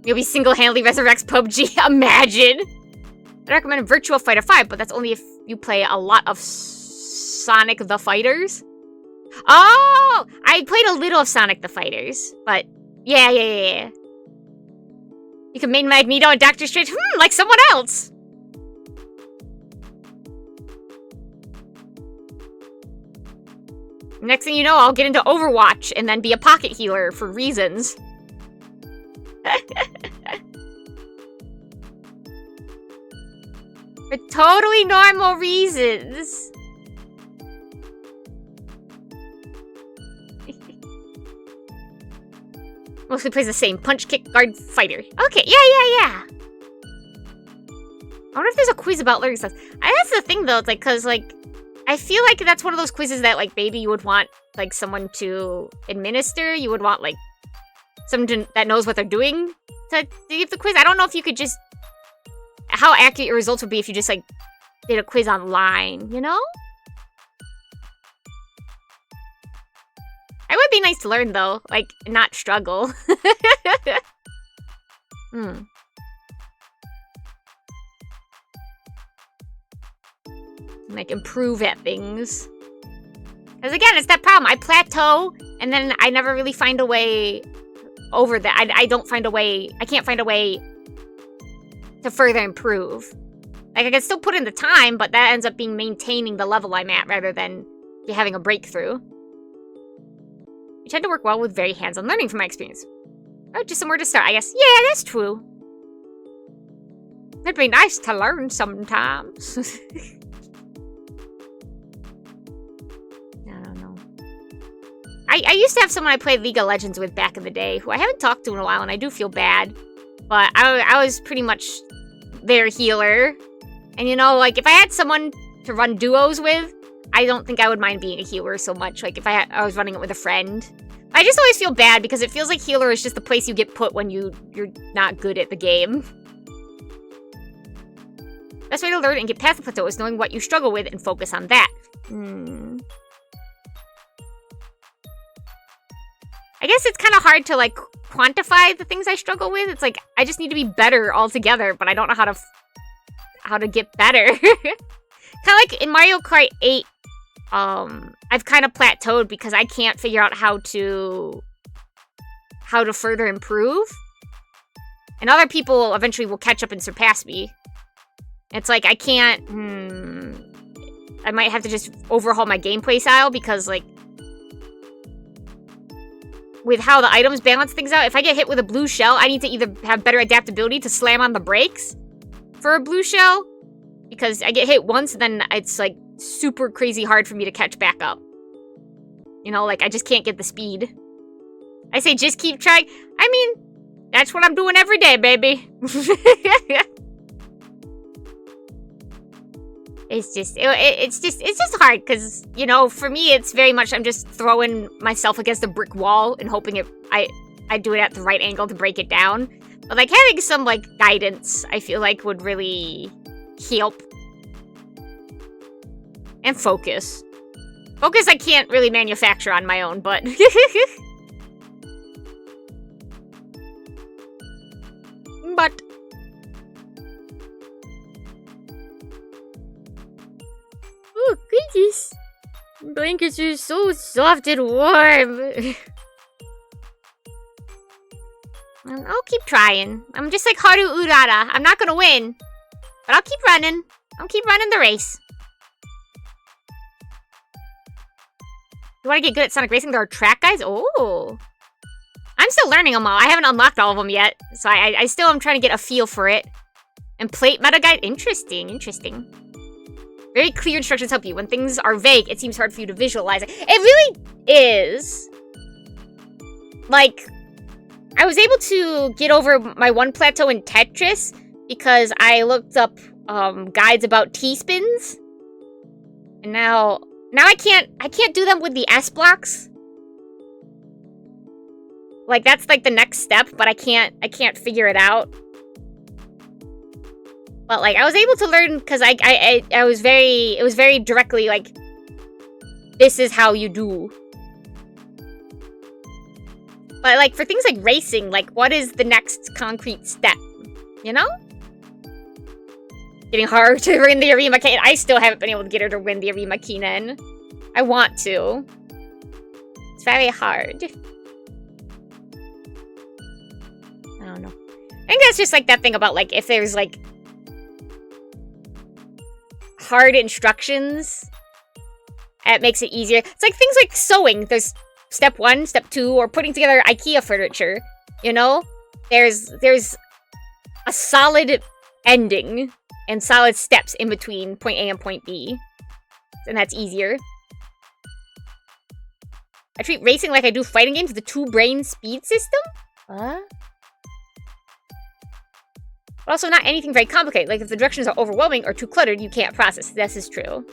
Myobi single-handedly resurrects PUBG. Imagine! I recommend Virtua Fighter 5, but that's only if you play a lot of Sonic the Fighters. Oh! I played a little of Sonic the Fighters, but yeah. You can main Magneto and Doctor Strange, like someone else! Next thing you know, I'll get into Overwatch and then be a pocket healer for reasons. For totally normal reasons. Mostly plays the same punch, kick, guard, fighter. Okay, yeah. I wonder if there's a quiz about learning stuff. That's the thing though, it's like, cause like, I feel like that's one of those quizzes that like maybe you would want like someone to administer. You would want like someone that knows what they're doing to give the quiz. I don't know if you could just, how accurate your results would be if you just like did a quiz online, you know? It would be nice to learn, though. Like, not struggle. Like, improve at things. Because again, it's that problem. I plateau, and then I never really find a way over that. I don't find a way... I can't find a way to further improve. Like, I can still put in the time, but that ends up being maintaining the level I'm at rather than having a breakthrough. You tend to work well with very hands-on learning from my experience. Oh, just somewhere to start, I guess. Yeah, that's true. It'd be nice to learn sometimes. I don't know. I used to have someone I played League of Legends with back in the day, who I haven't talked to in a while, and I do feel bad. But I was pretty much their healer. And you know, like, if I had someone to run duos with, I don't think I would mind being a healer so much, like if I was running it with a friend. I just always feel bad because it feels like healer is just the place you get put when you're not good at the game. Best way to learn and get past the plateau is knowing what you struggle with and focus on that. I guess it's kind of hard to like quantify the things I struggle with. It's like, I just need to be better altogether, but I don't know how to get better. Kind of like in Mario Kart 8, I've kind of plateaued because I can't figure out how to further improve. And other people eventually will catch up and surpass me. It's like, I can't, I might have to just overhaul my gameplay style because, like, with how the items balance things out, if I get hit with a blue shell, I need to either have better adaptability to slam on the brakes for a blue shell, because I get hit once, then it's, like, super crazy hard for me to catch back up. You know, like, I just can't get the speed. I say just keep trying. I mean, that's what I'm doing every day, baby. It's just hard, because, you know, for me, it's very much, I'm just throwing myself against a brick wall and hoping I do it at the right angle to break it down. But, like, having some, like, guidance, I feel like would really help. And focus. Focus I can't really manufacture on my own, but... but... Oh, goodness. Blankets are so soft and warm. I'll keep trying. I'm just like Haru Urara. I'm not gonna win. But I'll keep running. I'll keep running the race. You want to get good at Sonic Racing? There are track guides? Oh. I'm still learning them all. I haven't unlocked all of them yet. So I still am trying to get a feel for it. And plate meta guide? Interesting, interesting. Very clear instructions help you. When things are vague, it seems hard for you to visualize it. It really is. Like, I was able to get over my one plateau in Tetris because I looked up guides about T-spins. And now I can't do them with the S blocks. Like, that's like the next step, but I can't figure it out. But like, I was able to learn because it was very directly like, this is how you do. But like, for things like racing, like, what is the next concrete step? You know? Getting hard to win the Arima Kinen. I still haven't been able to get her to win the Arima Kinen. I want to. It's very hard. I don't know. I think that's just like that thing about like, if there's like hard instructions, it makes it easier. It's like things like sewing. There's step 1, step 2, or putting together IKEA furniture. You know? There's a solid ending and solid steps in between point A and point B. And that's easier. I treat racing like I do fighting games, the 2-brain speed system? What? But also not anything very complicated. Like, if the directions are overwhelming or too cluttered, you can't process. This is true.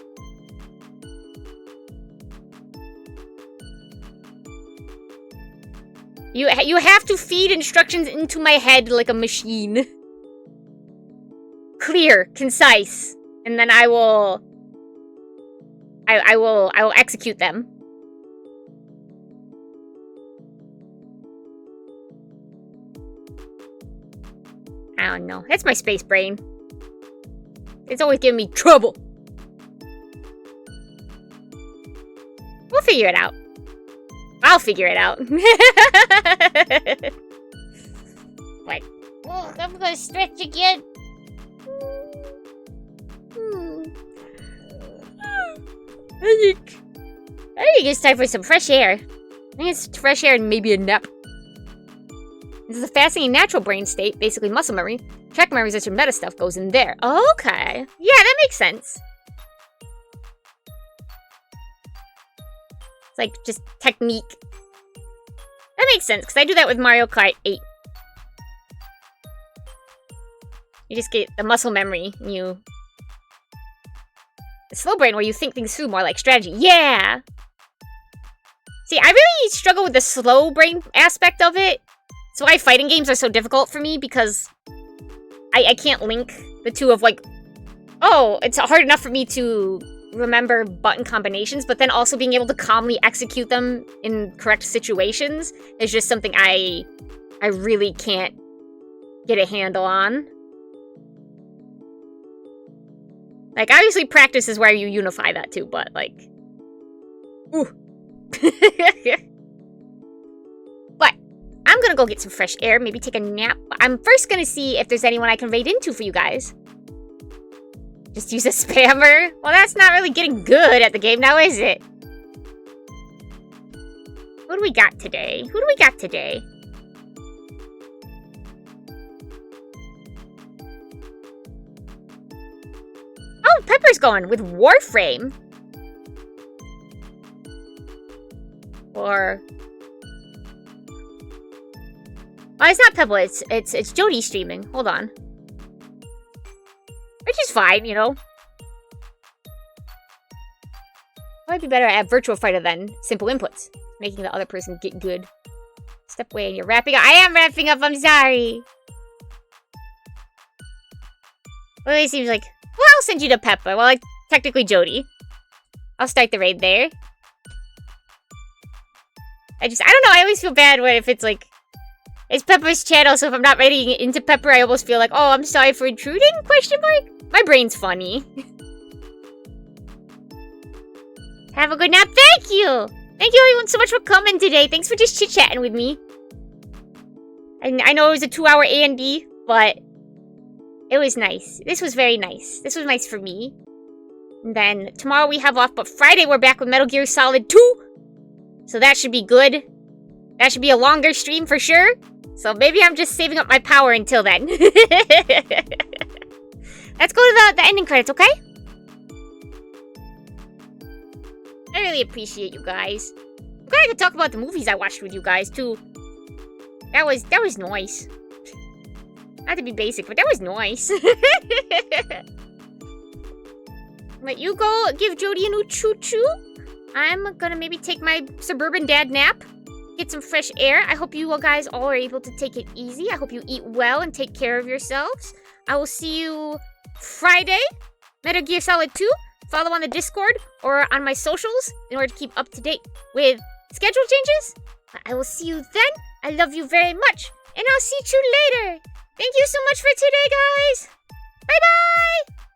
You have to feed instructions into my head like a machine. Clear, concise, and then I will execute them. I don't know. That's my space brain. It's always giving me trouble. We'll figure it out. I'll figure it out. Like, oh, I'm gonna stretch again. I think it's time for some fresh air. I think it's fresh air and maybe a nap. This is a fascinating natural brain state, basically muscle memory. Track memories as your meta stuff goes in there. Okay. Yeah, that makes sense. It's like just technique. That makes sense, because I do that with Mario Kart 8. You just get the muscle memory, and you... The slow brain where you think things through more like strategy. Yeah! See, I really struggle with the slow brain aspect of it. That's why fighting games are so difficult for me, because I can't link the two of like, oh, it's hard enough for me to remember button combinations, but then also being able to calmly execute them in correct situations is just something I really can't get a handle on. Like, obviously practice is where you unify that too, but like, ooh. But I'm gonna go get some fresh air, maybe take a nap. I'm first gonna see if there's anyone I can raid into for you guys. Just use a spammer? Well, that's not really getting good at the game now, is it? Who do we got today? Who do we got today? Oh, Pepper's going with Warframe. Or... Oh, it's not Pebble, it's Jody streaming. Hold on. Which is fine, you know. Might be better at Virtual Fighter than simple inputs. Making the other person get good. Step away and you're wrapping up. I am wrapping up, I'm sorry. Well, it seems like... Well, I'll send you to Peppa. Well, like, technically Jody. I'll start the raid there. I don't know, I always feel bad when if it's like... It's Pepper's channel, so if I'm not raiding into Pepper, I almost feel like, oh, I'm sorry for intruding? Question mark? My brain's funny. Have a good nap. Thank you! Thank you everyone so much for coming today. Thanks for just chit-chatting with me. I know it was a 2-hour A&D, but it was nice. This was very nice. This was nice for me. And then tomorrow we have off, but Friday we're back with Metal Gear Solid 2. So that should be good. That should be a longer stream for sure. So maybe I'm just saving up my power until then. Let's go to the ending credits, okay? I really appreciate you guys. I'm glad I could talk about the movies I watched with you guys too. That was nice. Not to be basic, but that was nice. Let you go give Jody an Uchuchuu. I'm gonna maybe take my suburban dad nap. Get some fresh air. I hope you guys all are able to take it easy. I hope you eat well and take care of yourselves. I will see you Friday. Metal Gear Solid 2. Follow on the Discord or on my socials in order to keep up to date with schedule changes. I will see you then. I love you very much. And I'll see you later. Thank you so much for today, guys. Bye-bye.